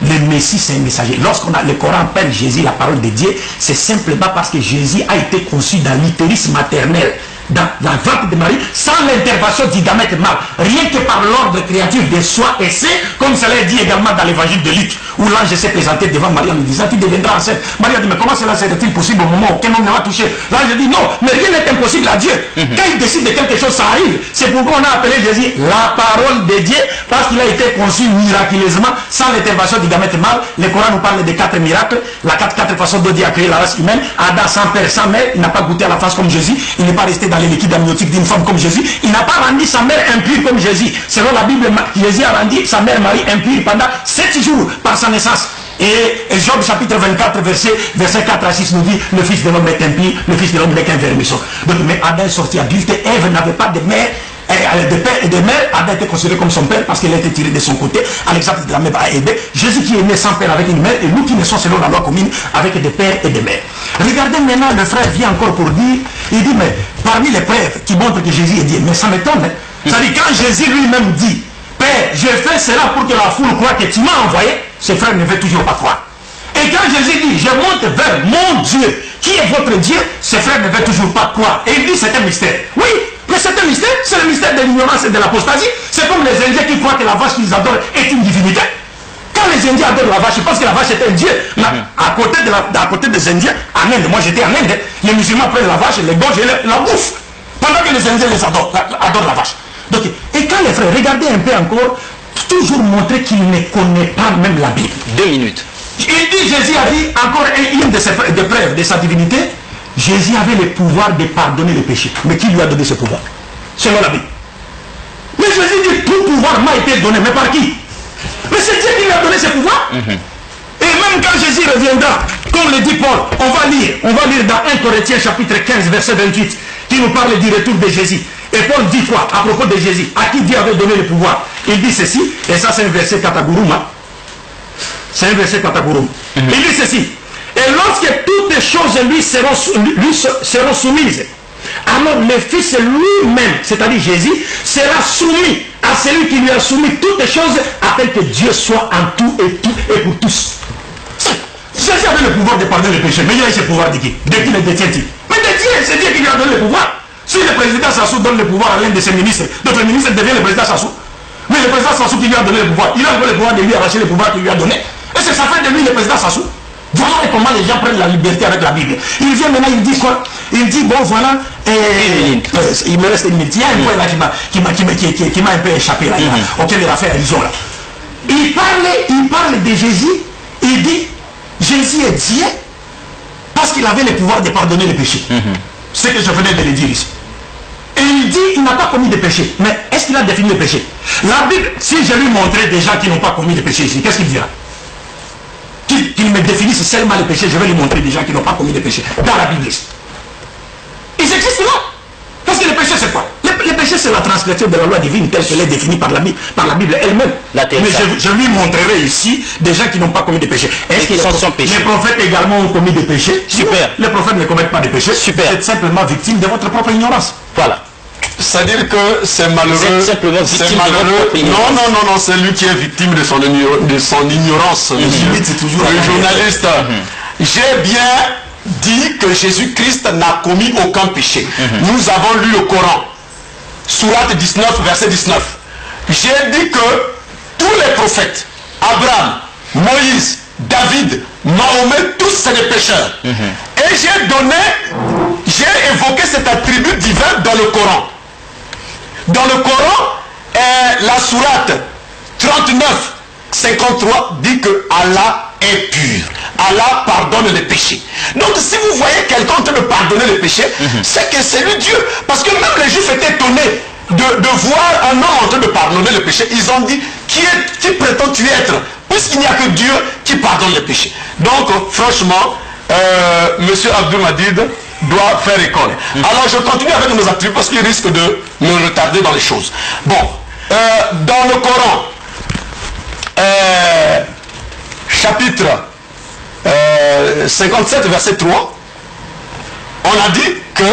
Le Messie, c'est un messager. Lorsqu'on a le Coran appelle Jésus la parole de Dieu, c'est simplement parce que Jésus a été conçu dans l'utérus maternel, dans la ventre de Marie, sans l'intervention du gamète mâle, rien que par l'ordre créatif de soi et c'est, comme cela est dit également dans l'évangile de Luc, où l'ange s'est présenté devant Marie en lui disant, tu deviendras enceinte. Marie a dit, mais comment cela serait-il possible au moment où aucun homme ne va toucher? L'ange dit, non, mais rien n'est impossible à Dieu. Quand il décide de quelque chose, ça arrive. C'est pourquoi on a appelé Jésus la parole de Dieu, parce qu'il a été conçu miraculeusement, sans l'intervention du gamète mâle. Le Coran nous parle de 4 miracles, la 4 façons dont Dieu a créé la race humaine. Adam sans père, sans mère, il n'a pas goûté à la face comme Jésus, il n'est pas resté dans les liquides amniotiques d'une femme comme Jésus, il n'a pas rendu sa mère impure comme Jésus. Selon la Bible, Jésus a rendu sa mère Marie impure pendant 7 jours par sa naissance. Et Job chapitre 24, verset 4 à 6 nous dit, le fils de l'homme est impur, le fils de l'homme n'est qu'un vermisseau. Donc, mais Adam est sorti adulte, Ève n'avait pas de mère, de père et de mère. Adam était considéré comme son père parce qu'il a été tiré de son côté, à l'exemple de la mère à Ève. Jésus qui est né sans père avec une mère, et nous qui naissons selon la loi commune avec des pères et des mères. Regardez maintenant, le frère vient encore pour dire, il dit, mais parmi les preuves qui montrent que Jésus est Dieu, mais ça m'étonne, hein? C'est-à-dire quand Jésus lui-même dit, Père, je fais cela pour que la foule croie que tu m'as envoyé, ce frère ne veut toujours pas croire. Et quand Jésus dit, je monte vers mon Dieu, qui est votre Dieu, ce frère ne veut toujours pas croire. Et il dit, c'est un mystère. Oui, mais c'est un mystère, c'est le mystère de l'ignorance et de l'apostasie. C'est comme les Indiens qui croient que la vache qu'ils adorent est une divinité. Quand les Indiens adorent la vache, ils pensent que la vache est un dieu. À côté des Indiens, en Inde, moi j'étais en Inde, les musulmans prennent la vache, les gorges et la bouffent. Pendant que les Indiens les adorent la vache. Donc, et quand les frères, regardez un peu encore, toujours montrer qu'il ne connaît pas même la Bible. 2 minutes. Il dit, Jésus a dit, encore une des preuves de sa divinité, Jésus avait le pouvoir de pardonner les péchés. Mais qui lui a donné ce pouvoir? Selon la Bible. Mais Jésus dit, tout pouvoir m'a été donné. Mais par qui? Mais c'est Dieu qui lui a donné ce pouvoir. Et même quand Jésus reviendra, comme le dit Paul, on va lire dans 1 Corinthiens chapitre 15, verset 28, qui nous parle du retour de Jésus. Et Paul dit quoi à propos de Jésus, à qui Dieu avait donné le pouvoir? Il dit ceci, et ça c'est un verset Katagouruma. C'est un verset Katagouruma. Il dit ceci, et lorsque toutes les choses lui seront soumises, alors le Fils lui-même, c'est-à-dire Jésus, sera soumis à celui qui lui a soumis toutes les choses, afin que Dieu soit en tout et pour tous. Jésus avait le pouvoir de pardonner les péchés, mais il a eu ce pouvoir de qui? De qui le détient-il? Mais de Dieu, c'est Dieu qui lui a donné le pouvoir. Si le président Sassou donne le pouvoir à l'un de ses ministres, d'autres ministres devient le président Sassou. Mais le président Sassou qui lui a donné le pouvoir, il a le pouvoir de lui arracher le pouvoir qu'il lui a donné. Et c'est ça fait de lui le président Sassou. Voilà comment les gens prennent la liberté avec la Bible. Il vient maintenant, il dit quoi? Il dit, bon voilà, il me reste une minute. Il y a un point là qui m'a un peu échappé là, auquel il a fait allusion là. Il parle de Jésus, il dit, Jésus est Dieu parce qu'il avait le pouvoir de pardonner les péchés. C'est ce que je venais de le dire ici. Et il dit, il n'a pas commis de péché. Mais est-ce qu'il a défini le péché? La Bible, si je lui montrais des gens qui n'ont pas commis de péché ici, qu'est-ce qu'il dira? Qu'il me définisse seulement le péché, je vais lui montrer des gens qui n'ont pas commis de péché dans la Bible. Ils existent là. Parce que le péché, c'est quoi? Le péché, c'est la transgression de la loi divine telle qu'elle est définie par la Bible elle-même. Mais je lui montrerai ici des gens qui n'ont pas commis de péché. Est-ce qu'ils sont sans péché? Les prophètes également ont commis des péchés? Super. Non, les prophètes ne commettent pas de péché. Super. Vous êtes simplement victime de votre propre ignorance. Voilà. C'est-à-dire que c'est malheureux. C'est malheureux. Non, c'est lui qui est victime de son ignorance. Le journaliste. J'ai bien dit que Jésus-Christ n'a commis aucun péché. Nous avons lu le Coran. Sourate 19, verset 19. J'ai dit que tous les prophètes, Abraham, Moïse, David, Mahomet, tous c'est des pécheurs. Et j'ai évoqué cet attribut divin dans le Coran. Dans le Coran, la sourate 39, 53 dit que Allah est pur. Allah pardonne les péchés. Donc si vous voyez quelqu'un en train de pardonner les péchés, c'est que c'est lui Dieu. Parce que même les Juifs étaient étonnés de voir un homme en train de pardonner les péchés. Ils ont dit, qui prétends-tu être? Puisqu'il n'y a que Dieu qui pardonne les péchés. Donc franchement, Monsieur Abdul Madid doit faire école. Alors je continue avec nos attributs parce qu'il risque de me retarder dans les choses. Bon, dans le Coran, chapitre 57, verset 3, on a dit que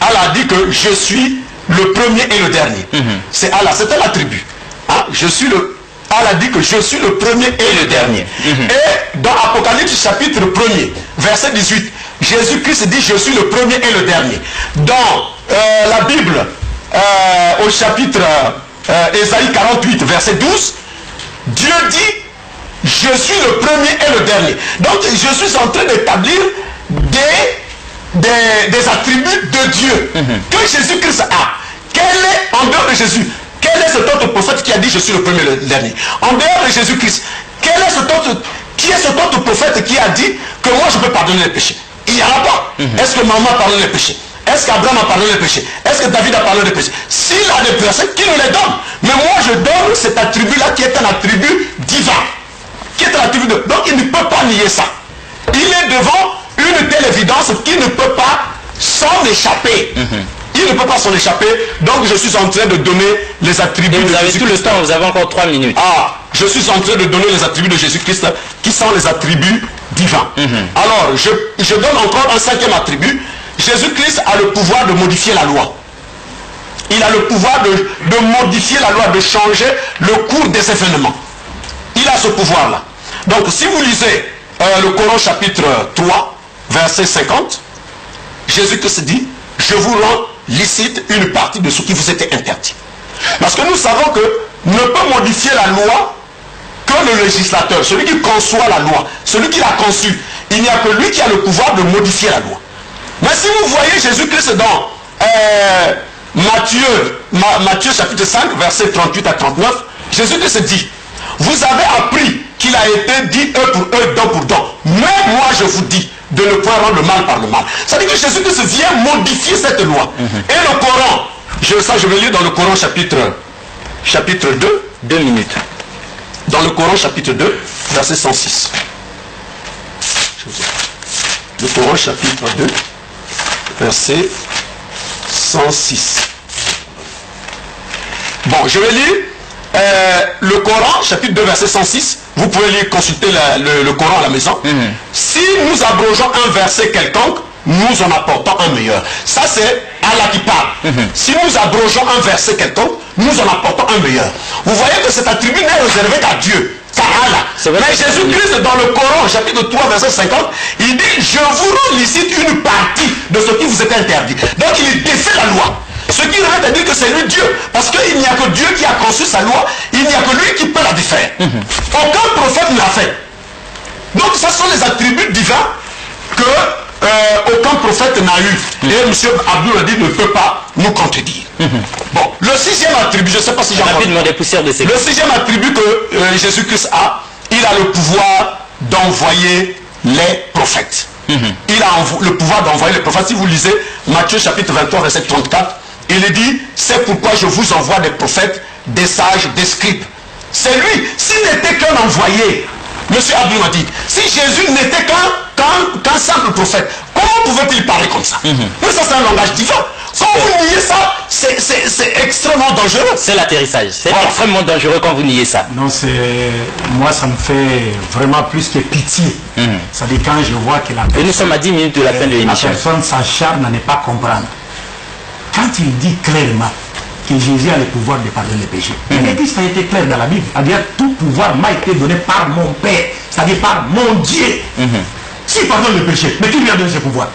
Allah a dit que je suis le premier et le dernier. C'est Allah, c'est un attribut. Je suis Allah a dit que je suis le premier et le dernier. Et dans Apocalypse chapitre 1er, verset 18, Jésus-Christ dit je suis le premier et le dernier. Dans la Bible, au chapitre Ésaïe 48, verset 12, Dieu dit je suis le premier et le dernier. Donc je suis en train d'établir des attributs de Dieu que Jésus-Christ a. Quel est, en dehors de Jésus, quel est cet autre prophète qui a dit je suis le premier et le dernier? En dehors de Jésus-Christ, qui est cet autre prophète qui a dit que moi je peux pardonner les péchés? Il n'y en a pas. Est-ce que maman a pardonné les péchés? Est-ce qu'Abraham a pardonné les péchés? Est-ce que David a pardonné les péchés? S'il a des personnes, qui nous les donne? Mais moi je donne cet attribut-là qui est un attribut divin. Qui est un attribut de... Donc il ne peut pas nier ça. Il est devant une telle évidence qu'il ne peut pas s'en échapper. Il ne peut pas s'en échapper. Donc je suis en train de donner les attributs de Jésus-Christ. Vous avez tout le temps, vous avez encore 3 minutes. Ah, je suis en train de donner les attributs de Jésus-Christ qui sont les attributs divins. Alors, je donne encore un 5e attribut. Jésus-Christ a le pouvoir de modifier la loi. Il a le pouvoir de modifier la loi, de changer le cours des événements. Il a ce pouvoir-là. Donc, si vous lisez le Coran chapitre 3, verset 50, Jésus-Christ dit, je vous rends licite une partie de ce qui vous était interdit. Parce que nous savons que ne peut modifier la loi que le législateur, celui qui conçoit la loi, celui qui l'a conçue. Il n'y a que lui qui a le pouvoir de modifier la loi. Mais si vous voyez Jésus-Christ dans Matthieu chapitre 5, verset 38 à 39, Jésus-Christ dit, vous avez appris qu'il a été dit œil pour œil, dent pour dent. Mais moi je vous dis de ne point rendre le mal par le mal. C'est-à-dire que Jésus-Christ vient modifier cette loi. Et le Coran, je vais lire dans le Coran chapitre 2. 2 minutes. Dans le Coran chapitre 2, verset 106. Le Coran chapitre 2, verset 106. Bon, je vais lire le Coran, chapitre 2, verset 106. Vous pouvez lire, consulter le Coran à la maison. Si nous abrogeons un verset quelconque, nous en apportons un meilleur. Ça, c'est Allah qui parle. Si nous abrogeons un verset quelconque, nous en apportons un meilleur. Vous voyez que cet attribut n'est réservé qu'à Dieu, qu'à Allah. Mais Jésus-Christ, dans le Coran, chapitre 3, verset 50, il dit, je vous rends licite une partie de ce qui vous était interdit. Donc il défait la loi. Ce qui revient à dire que c'est lui Dieu. Parce qu'il n'y a que Dieu qui a conçu sa loi, il n'y a que lui qui peut la défaire. Aucun prophète ne l'a fait. Donc ce sont les attributs divins que aucun prophète n'a eu. Et M. Abdul Hadi ne peut pas nous contredire. Bon, le 6e attribut, je ne sais pas si j'ai rapidement des poussières de le 6e attribut que Jésus-Christ a, il a le pouvoir d'envoyer les prophètes. Il a le pouvoir d'envoyer les prophètes. Si vous lisez Matthieu chapitre 23, verset 34, il est dit, c'est pourquoi je vous envoie des prophètes, des sages, des scribes. C'est lui. S'il n'était qu'un envoyé, M. Abdul Hadi, si Jésus n'était qu'un simple prophète, comment pouvait-il parler comme ça? Mais ça, c'est un langage divin. Quand vous niez ça, c'est extrêmement dangereux. C'est l'atterrissage. C'est extrêmement dangereux quand vous niez ça. Non, moi, ça me fait vraiment plus que pitié. C'est-à-dire quand je vois que la personne... Et nous sommes à 10 minutes de la fin de l'émission. La personne s'acharne à ne pas comprendre. Quand il dit clairement que Jésus a le pouvoir de pardonner les péchés, il dit ça a été clair dans la Bible. C'est-à-dire tout pouvoir m'a été donné par mon Père, c'est-à-dire par mon Dieu. S'il pardonne le péché, mais qui lui a donné ce pouvoir?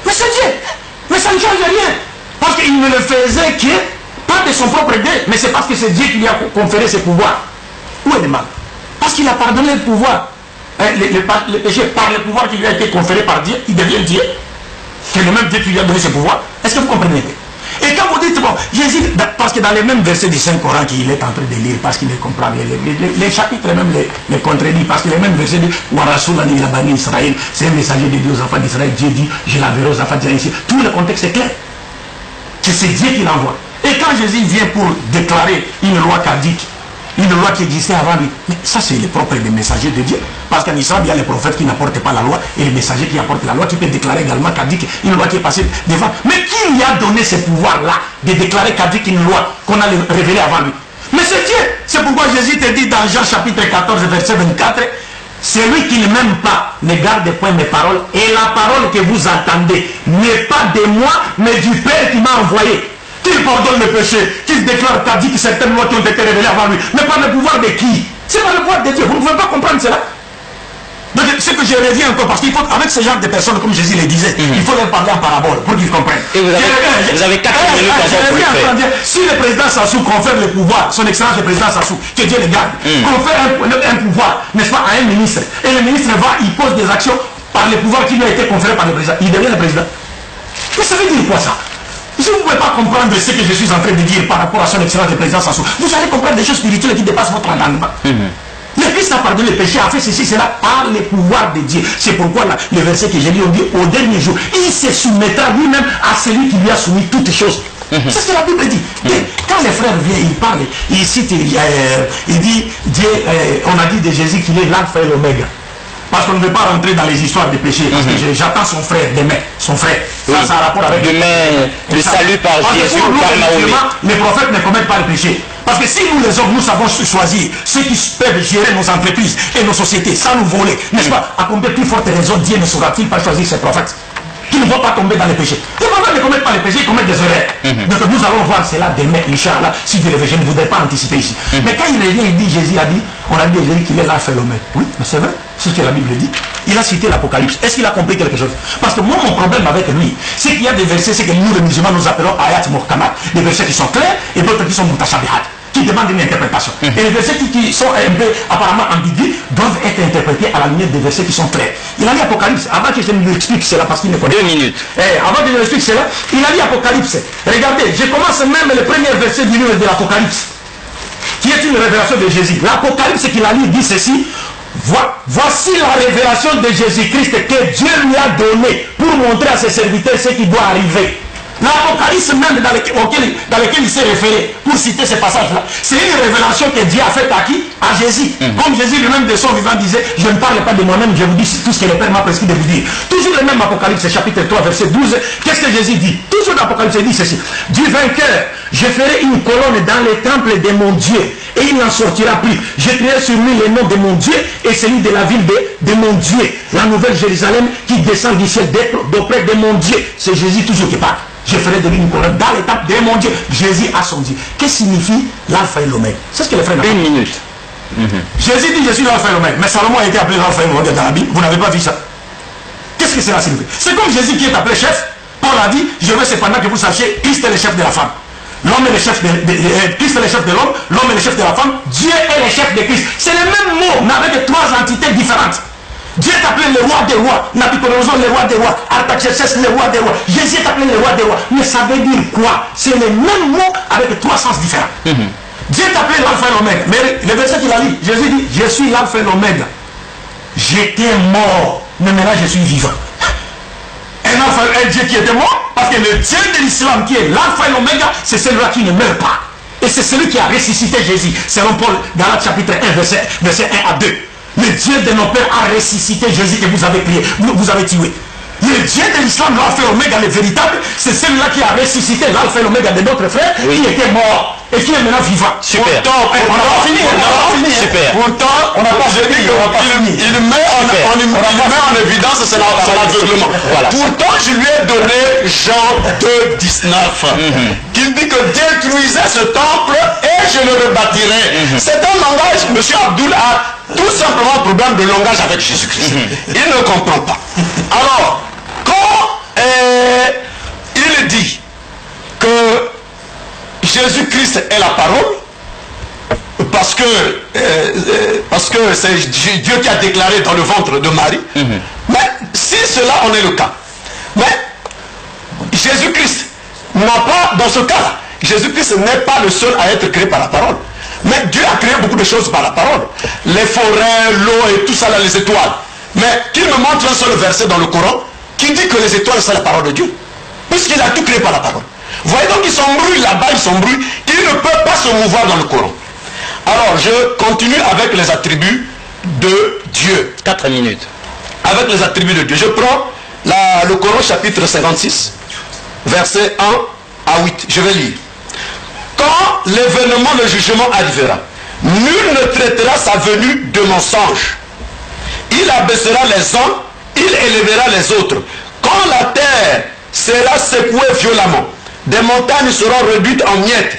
Mais c'est Dieu. Mais ça ne change rien. Parce qu'il ne le faisait que pas de son propre gré, mais c'est parce que c'est Dieu qui lui a conféré ce pouvoir. Où est le mal? Parce qu'il a pardonné le pouvoir. Le péché par le pouvoir qui lui a été conféré par Dieu, il devient Dieu. C'est le même Dieu qui lui a donné ce pouvoir. Est-ce que vous comprenez? Et quand vous dites, bon, Jésus, parce que dans les mêmes versets du Saint-Coran qu'il est en train de lire, parce qu'il les comprend, les chapitres même les contredit, parce que les mêmes versets disent, Warasoulani la Bani Israël, c'est un messager de Dieu aux enfants d'Israël, Dieu dit, je l'enverrai aux enfants d'Israël ici. Tout le contexte est clair. Que c'est Dieu qui l'envoie. Et quand Jésus vient pour déclarer une loi caduque, une loi qui existait avant lui, mais ça c'est le propre des messagers de Dieu. Parce qu'en Israël, il y a les prophètes qui n'apportent pas la loi et les messagers qui apportent la loi, qui peuvent déclarer également caduque une loi qui est passée devant. Mais qui lui a donné ce pouvoir-là de déclarer caduque une loi qu'on a révélée avant lui? Mais c'est Dieu. C'est pourquoi Jésus te dit dans Jean chapitre 14, verset 24, celui qui ne m'aime pas ne garde point mes paroles, et la parole que vous entendez n'est pas de moi, mais du Père qui m'a envoyé. qu'il pardonne le péché, qu'il déclare ta dit que certaines lois qui ont été révélées avant lui. Mais par le pouvoir de qui? C'est par le pouvoir de Dieu. Vous ne pouvez pas comprendre cela. Donc, ce que je reviens encore, parce qu'il faut, avec ce genre de personnes, comme Jésus le disait, il faut leur parler en parabole pour qu'ils comprennent. Et vous avez 4 minutes pour le faire. Si le président Sassou confère le pouvoir, son excellence le président Sassou, que Dieu le garde, confère un pouvoir, n'est-ce pas, à un ministre, et le ministre va, il pose des actions par le pouvoir qui lui a été conféré par le président, il devient le président. Mais ça veut dire quoi ça? Si vous ne pouvez pas comprendre ce que je suis en train de dire par rapport à son excellence le président Sassou, vous allez comprendre des choses spirituelles qui dépassent votre entendement. Le Christ a pardonné le péché, a fait ceci, cela par le pouvoir de Dieu. C'est pourquoi là, le verset que j'ai lu, on dit au dernier jour, il se soumettra lui-même à celui qui lui a soumis toutes choses. C'est ce que la Bible dit. Et quand les frères viennent, ils parlent, ils citent, il dit, Dieu, on a dit de Jésus qu'il est l'alpha et l'oméga. Parce qu'on ne veut pas rentrer dans les histoires de péché. Parce que j'attends son frère demain. Son frère. Ça a rapport avec demain, le salut par Jésus ou par Mahomet. Les prophètes ne commettent pas le péché. Parce que si nous les hommes, nous savons choisir ceux qui peuvent gérer nos entreprises et nos sociétés sans nous voler, n'est-ce pas? À combien plus forte raison Dieu ne saura-t-il pas choisir ses prophètes qui ne vont pas tomber dans les péchés? Les prophètes ne commettent pas les péchés, ils commettent des erreurs. Donc nous allons voir cela demain, Inch'Allah, si Dieu le veut. Je ne voudrais pas anticiper ici. Mais quand il revient, il dit, Jésus a dit, on a dit à Jésus qu'il est l'alpha et l'oméga. Oui, mais c'est vrai, c'est ce que la Bible dit. Il a cité l'Apocalypse. Est-ce qu'il a compris quelque chose? Parce que moi, mon problème avec lui, c'est qu'il y a des versets, c'est que nous, les musulmans, nous appelons ayat muhkamat, des versets qui sont clairs et d'autres qui sont mutashabihat, qui demandent une interprétation. Et les versets qui sont un peu apparemment ambigus doivent être interprétés à la lumière des versets qui sont clairs. Il a lu Apocalypse, avant que je ne lui explique cela parce qu'il ne connaît pas. 2 minutes. Avant que je lui explique cela, il a lu Apocalypse. Regardez, je commence même le premier verset du livre de l'Apocalypse, qui est une révélation de Jésus. L'Apocalypse qu'il a lu dit ceci. Voici la révélation de Jésus-Christ que Dieu lui a donnée pour montrer à ses serviteurs ce qui doit arriver. L'Apocalypse même dans lequel il s'est référé pour citer ce passage-là, c'est une révélation que Dieu a faite à qui? À Jésus. Comme Jésus lui-même de son vivant disait, je ne parle pas de moi-même, je vous dis tout ce que le Père m'a prescrit de vous dire. Toujours le même Apocalypse, chapitre 3, verset 12. Qu'est-ce que Jésus dit? Toujours l'Apocalypse dit ceci. Du vainqueur, je ferai une colonne dans le temple de mon Dieu, et il n'en sortira plus. J'écrirai sur lui le nom de mon Dieu et celui de la ville de mon Dieu, la nouvelle Jérusalem qui descend du ciel d'auprès de mon Dieu. C'est Jésus toujours qui parle. Je ferai de lui une colonne dans l'étape de mon Dieu. Jésus a son Dieu. Qu'est-ce que signifie l'alpha et l'oméga? C'est ce que les frères n'ont pas. 1 minute. Jésus dit je suis l'alpha et l'oméga. Mais Salomon a été appelé l'alpha et l'oméga dans la Bible. Vous n'avez pas vu ça? Qu'est-ce que cela signifie? C'est comme Jésus qui est appelé chef. Paul a dit, je veux cependant que vous sachiez, Christ est le chef de la femme. L'homme est le chef Christ est le chef de l'homme, l'homme est le chef de la femme, Dieu est le chef de Christ. C'est le même mot, mais avec 3 entités différentes. Dieu est appelé le roi des rois, Nabucodonosor le roi des rois, Artaxerxès le roi des rois, Jésus est appelé le roi des rois. Mais ça veut dire quoi? C'est le même mot avec 3 sens différents. Dieu est appelé l'alpha et l'oméga. Mais le verset qu'il a lu, Jésus dit, je suis l'alpha et l'oméga. J'étais mort, mais maintenant je suis vivant. Un Dieu qui était mort, parce que le Dieu de l'islam qui est l'alpha et l'oméga, c'est celui-là qui ne meurt pas. Et c'est celui qui a ressuscité Jésus. Selon Paul, Galates chapitre 1, verset 1 à 2. Le Dieu de nos pères a ressuscité Jésus que vous avez prié, vous avez tué. Le Dieu de l'islam, l'alpha et l'oméga, le véritable, c'est celui-là qui a ressuscité l'alpha et l'oméga de notre frère, qui était mort et qui est maintenant vivant. Super. Pourtant, on n'a pas fini. Super. Pourtant, on n'a pas fini. Il met en évidence son aveuglement. Voilà. Pourtant, je lui ai donné Jean 2,19 qui dit que détruisez ce temple et je le rebâtirai. C'est un langage, M. Abdoul a tout simplement un problème de langage avec Jésus-Christ. Il ne comprend pas. Alors, quand il dit que Jésus-Christ est la parole, parce que c'est Dieu qui a déclaré dans le ventre de Marie, mais si cela en est le cas, mais Jésus-Christ n'a pas, dans ce cas-là, Jésus-Christ n'est pas le seul à être créé par la parole. Mais Dieu a créé beaucoup de choses par la parole. Les forêts, l'eau et tout ça, là, les étoiles. Mais qu'il me montre un seul verset dans le Coran qui dit que les étoiles, c'est la parole de Dieu. Puisqu'il a tout créé par la parole. Vous voyez donc, ils s'embrouillent là-bas, ils s'embrouillent. Ils ne peuvent pas se mouvoir dans le Coran. Alors, je continue avec les attributs de Dieu. 4 minutes. Avec les attributs de Dieu. Je prends le Coran chapitre 56, verset 1 à 8. Je vais lire. Quand l'événement, le jugement arrivera, nul ne traitera sa venue de mensonge. Il abaissera les uns, il élèvera les autres. Quand la terre sera secouée violemment, des montagnes seront réduites en miettes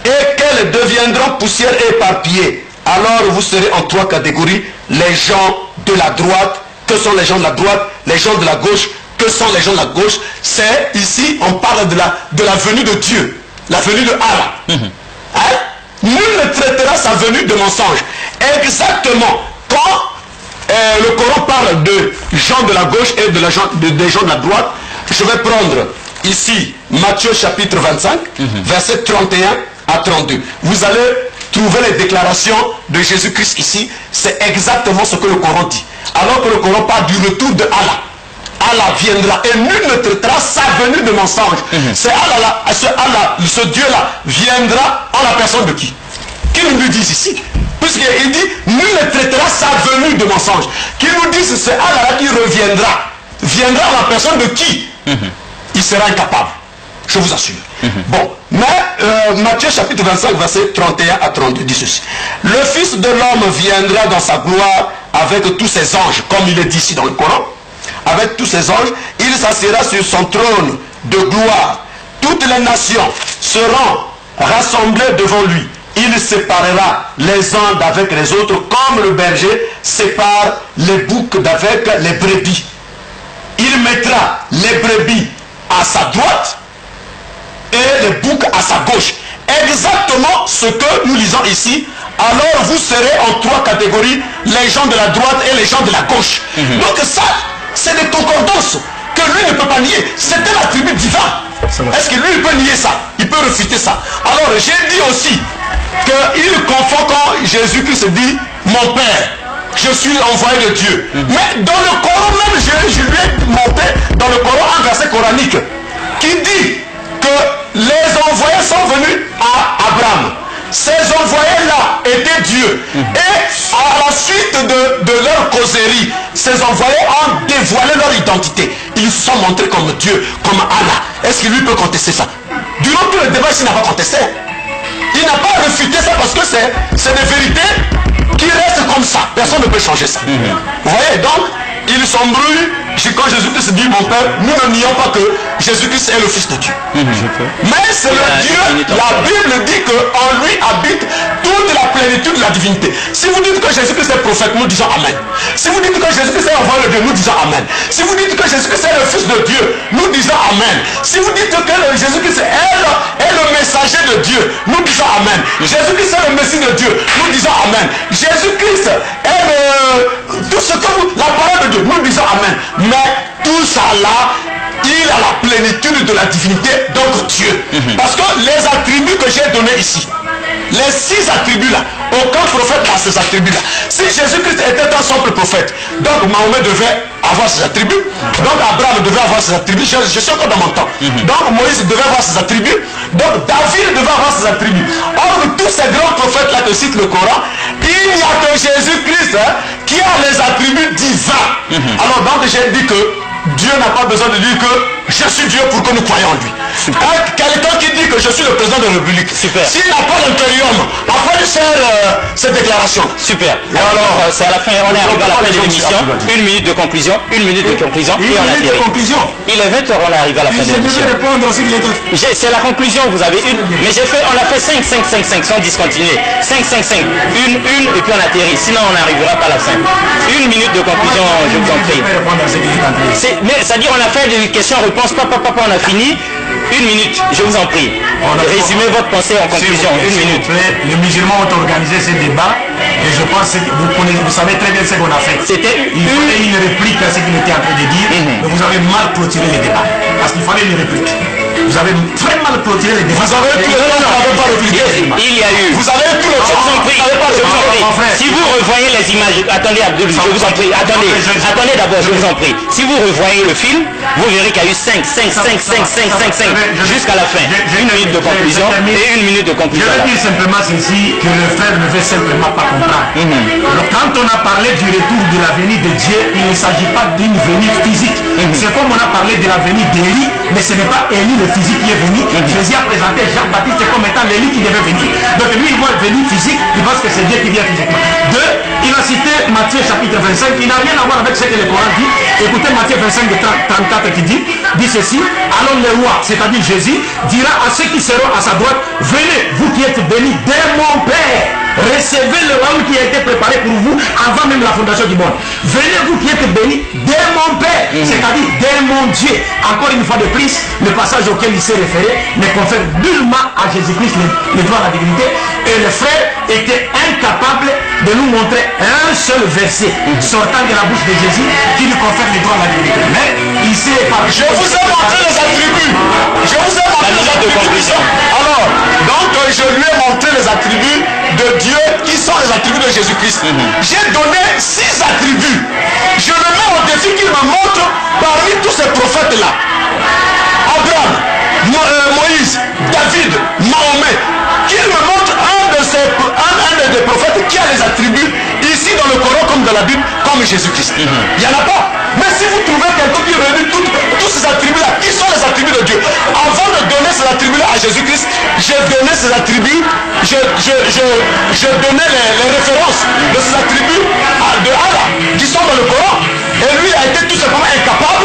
et qu'elles deviendront poussière et éparpillées. Alors vous serez en trois catégories. Les gens de la droite, que sont les gens de la droite? Les gens de la gauche, que sont les gens de la gauche? C'est ici, on parle de la venue de Dieu, la venue de Allah. Hein? Nul ne traitera sa venue de mensonge. Exactement, quand le Coran parle de gens de la gauche et des gens de la droite, je vais prendre ici Matthieu chapitre 25, verset 31 à 32. Vous allez trouver les déclarations de Jésus-Christ ici. C'est exactement ce que le Coran dit. Alors que le Coran parle du retour de Allah. Allah viendra et nul ne traitera sa venue de mensonge. C'est Allah, ce Dieu-là viendra en la personne de qui? Qui nous le dit ici? Puisqu'il dit nul ne traitera sa venue de mensonge. Qui nous dit c'est Allah qui reviendra. Viendra en la personne de qui? Il sera incapable. Je vous assure. Bon, mais Matthieu chapitre 25, verset 31 à 32 dit ceci. Le Fils de l'homme viendra dans sa gloire avec tous ses anges, comme il est dit ici dans le Coran. Avec tous ses anges, il s'assiera sur son trône de gloire. Toutes les nations seront rassemblées devant lui. Il séparera les uns d'avec les autres, comme le berger sépare les boucs d'avec les brebis. Il mettra les brebis à sa droite et les boucs à sa gauche. Exactement ce que nous lisons ici. Alors vous serez en trois catégories, les gens de la droite et les gens de la gauche. Donc ça, c'est des concordances que lui ne peut pas nier. C'est un attribut divin. Est-ce que lui il peut nier ça? Il peut refuter ça. Alors j'ai dit aussi qu'il confond quand Jésus-Christ dit mon Père, je suis envoyé de Dieu. Mais dans le Coran même, je lui ai montré dans le Coran un verset coranique qui dit que les envoyés sont venus à Abraham. Ces envoyés-là étaient Dieu. Et à la suite de leur causerie, ces envoyés ont dévoilé leur identité. Ils se sont montrés comme Dieu, comme Allah. Est-ce qu'il lui peut contester ça? Durant tout le débat, il n'a pas contesté. Il n'a pas refuté ça parce que c'est des vérités qui restent comme ça. Personne ne peut changer ça. Vous voyez, donc, ils s'embrouillent. Quand Jésus-Christ dit mon Père, nous ne nions pas que Jésus-Christ est le Fils de Dieu. Mais c'est le Dieu, la Bible dit qu'en lui habite toute la plénitude de la divinité. Si vous dites que Jésus-Christ est prophète, nous disons Amen. Si vous dites que Jésus-Christ est envoyé de Dieu, nous disons Amen. Si vous dites que Jésus-Christ est le Fils de Dieu, nous disons Amen. Si vous dites que Jésus-Christ est le messager de Dieu, nous disons Amen. Jésus-Christ est le Messie de Dieu, nous disons Amen. Jésus-Christ est tout ce que la parole de Dieu, nous disons Amen. Mais tout ça là, il a la plénitude de la divinité, donc Dieu. Parce que les attributs que j'ai donnés ici, les 6 attributs là, aucun prophète n'a ces attributs là. Si Jésus-Christ était un simple prophète, donc Mahomet devait avoir ses attributs, donc Abraham devait avoir ses attributs, je suis encore dans mon temps. Donc Moïse devait avoir ses attributs, donc David devait avoir ses attributs. Or tous ces grands prophètes là que cite le Coran, il n'y a que Jésus-Christ qui a les attributs divins. Alors donc j'ai dit que Dieu n'a pas besoin de dire que je suis Dieu pour que nous croyions en lui. Quelqu'un qui dit que je suis le président de la République, s'il n'a pas l'impérium, après de faire cette déclaration. Super. Alors c'est à la fin, on est arrivé à la fin de l'émission. 1 minute de conclusion, 1 minute de conclusion et on a terminé. Il est 20h, on est arrivé à la fin de l'émission. C'est la conclusion, vous avez une. Mais on a fait 5 sans discontinuer. 5 une et puis on atterrit. Sinon on n'arrivera pas à la fin. 1 minute de conclusion, je vous en prie. Mais c'est-à-dire on a fait des questions-réponses, on a fini. 1 minute, je vous en prie. Résumez votre pensée en conclusion, 1 minute. Les musulmans ont organisé ce débat et je pense que vous savez très bien ce qu'on a fait. Il fallait une réplique à ce qu'il était en train de dire, mais vous avez mal clôturé les débats. Parce qu'il fallait une réplique. Vous avez très mal clôturé les débats. Vous avez tout le temps, il y a eu. Vous avez tout le temps. Je vous en prie. Si vous revoyez les images, attendez Abdoul, je vous en prie. Attendez d'abord, je vous en prie. Si vous revoyez le film, vous verrez qu'il y a eu 5 jusqu'à la fin. 1 minute de conclusion et 1 minute de conclusion. Je veux dire simplement ceci, que le frère ne veut simplement pas comprendre. Alors, quand on a parlé du retour de la venue de Dieu, il ne s'agit pas d'une venue physique. C'est comme on a parlé de la venue d'Élie, mais ce n'est pas Élie le physique qui est venu. Jésus a présenté Jean-Baptiste comme étant l'Élie qui devait venir. Donc lui, il voit venir physique, il pense que c'est Dieu qui vient physiquement. Il a cité Matthieu chapitre 25, il n'a rien à voir avec ce que le Coran dit. Écoutez Matthieu 25, 34 qui dit ceci, alors le roi, c'est-à-dire Jésus, dira à ceux qui seront à sa droite, venez, vous qui êtes bénis dès mon Père, recevez le royaume qui a été préparé pour vous avant même la fondation du monde. Venez, vous qui êtes bénis dès mon Père, c'est-à-dire dès mon Dieu. Encore une fois de plus, le passage auquel il s'est référé ne confère nullement à Jésus-Christ le droit à la divinité. Et le frère était incapable de nous montrer un seul verset sortant de la bouche de Jésus qui lui confère le droit à la divinité. Mais il s'est épargné. Je vous ai montré les attributs. Je vous ai montré les attributs. Alors, donc je lui ai montré les attributs de Dieu qui sont les attributs de Jésus-Christ. J'ai donné 6 attributs. Je le mets au défi qu'il me montre parmi tous ces prophètes-là. Abraham, Moïse, David, Mahomet, qu'il me montre un des prophètes qui a les attributs ici dans le Coran comme dans la Bible, comme Jésus-Christ. Il n'y en a pas. Mais si vous trouvez quelqu'un qui réunit tous ces attributs-là, qui sont les attributs de Dieu, avant de donner ces attributs-là à Jésus-Christ, j'ai donné ces attributs, j'ai donné les références de ces attributs de Allah qui sont dans le Coran. Et lui a été tout simplement incapable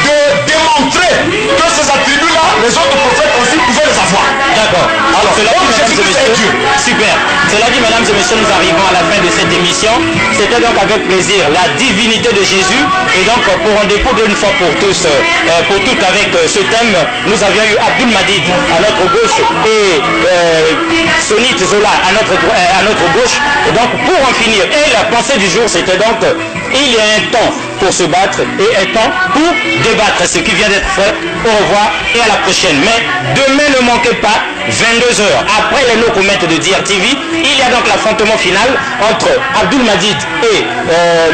de démontrer que ces attributs-là, les autres prophètes aussi pouvaient les avoir. D'accord. Alors, cela dit, mesdames et messieurs, super. Cela dit, mesdames et messieurs, nous arrivons à la fin de cette émission. C'était donc avec plaisir la divinité de Jésus. Et donc, pour un dépôt d'une fois pour tous, pour toutes avec ce thème, nous avions eu Abdul Madid à notre gauche et Sonit Zola à notre gauche. Et donc, pour en finir, et la pensée du jour, c'était donc, il y a un temps pour se battre et un temps pour débattre. Ce qui vient d'être fait. Au revoir et à la prochaine. Mais demain, ne manquez pas, 22h, après les no-comments de DRTV, il y a donc l'affrontement final entre Abdul Madid et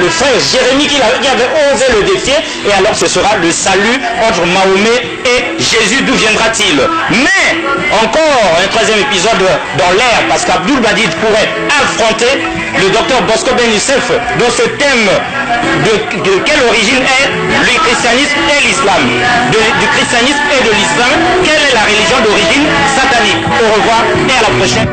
le frère Jérémy qui avait osé le défier. Et alors ce sera le salut entre Mahomet et Jésus. D'où viendra-t-il? Mais encore un troisième épisode dans l'air, parce qu'Abdul Madid pourrait affronter le docteur Bosco Ben Youssef dans ce thème de quelle origine est le christianisme et l'islam, du christianisme et de l'islam, quelle est la religion d'origine satanique. Au revoir et à la prochaine.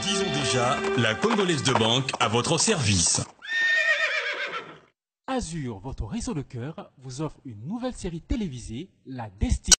Disons déjà, la Congolaise de banque à votre service. Azur, votre réseau de cœur, vous offre une nouvelle série télévisée, La Destinée.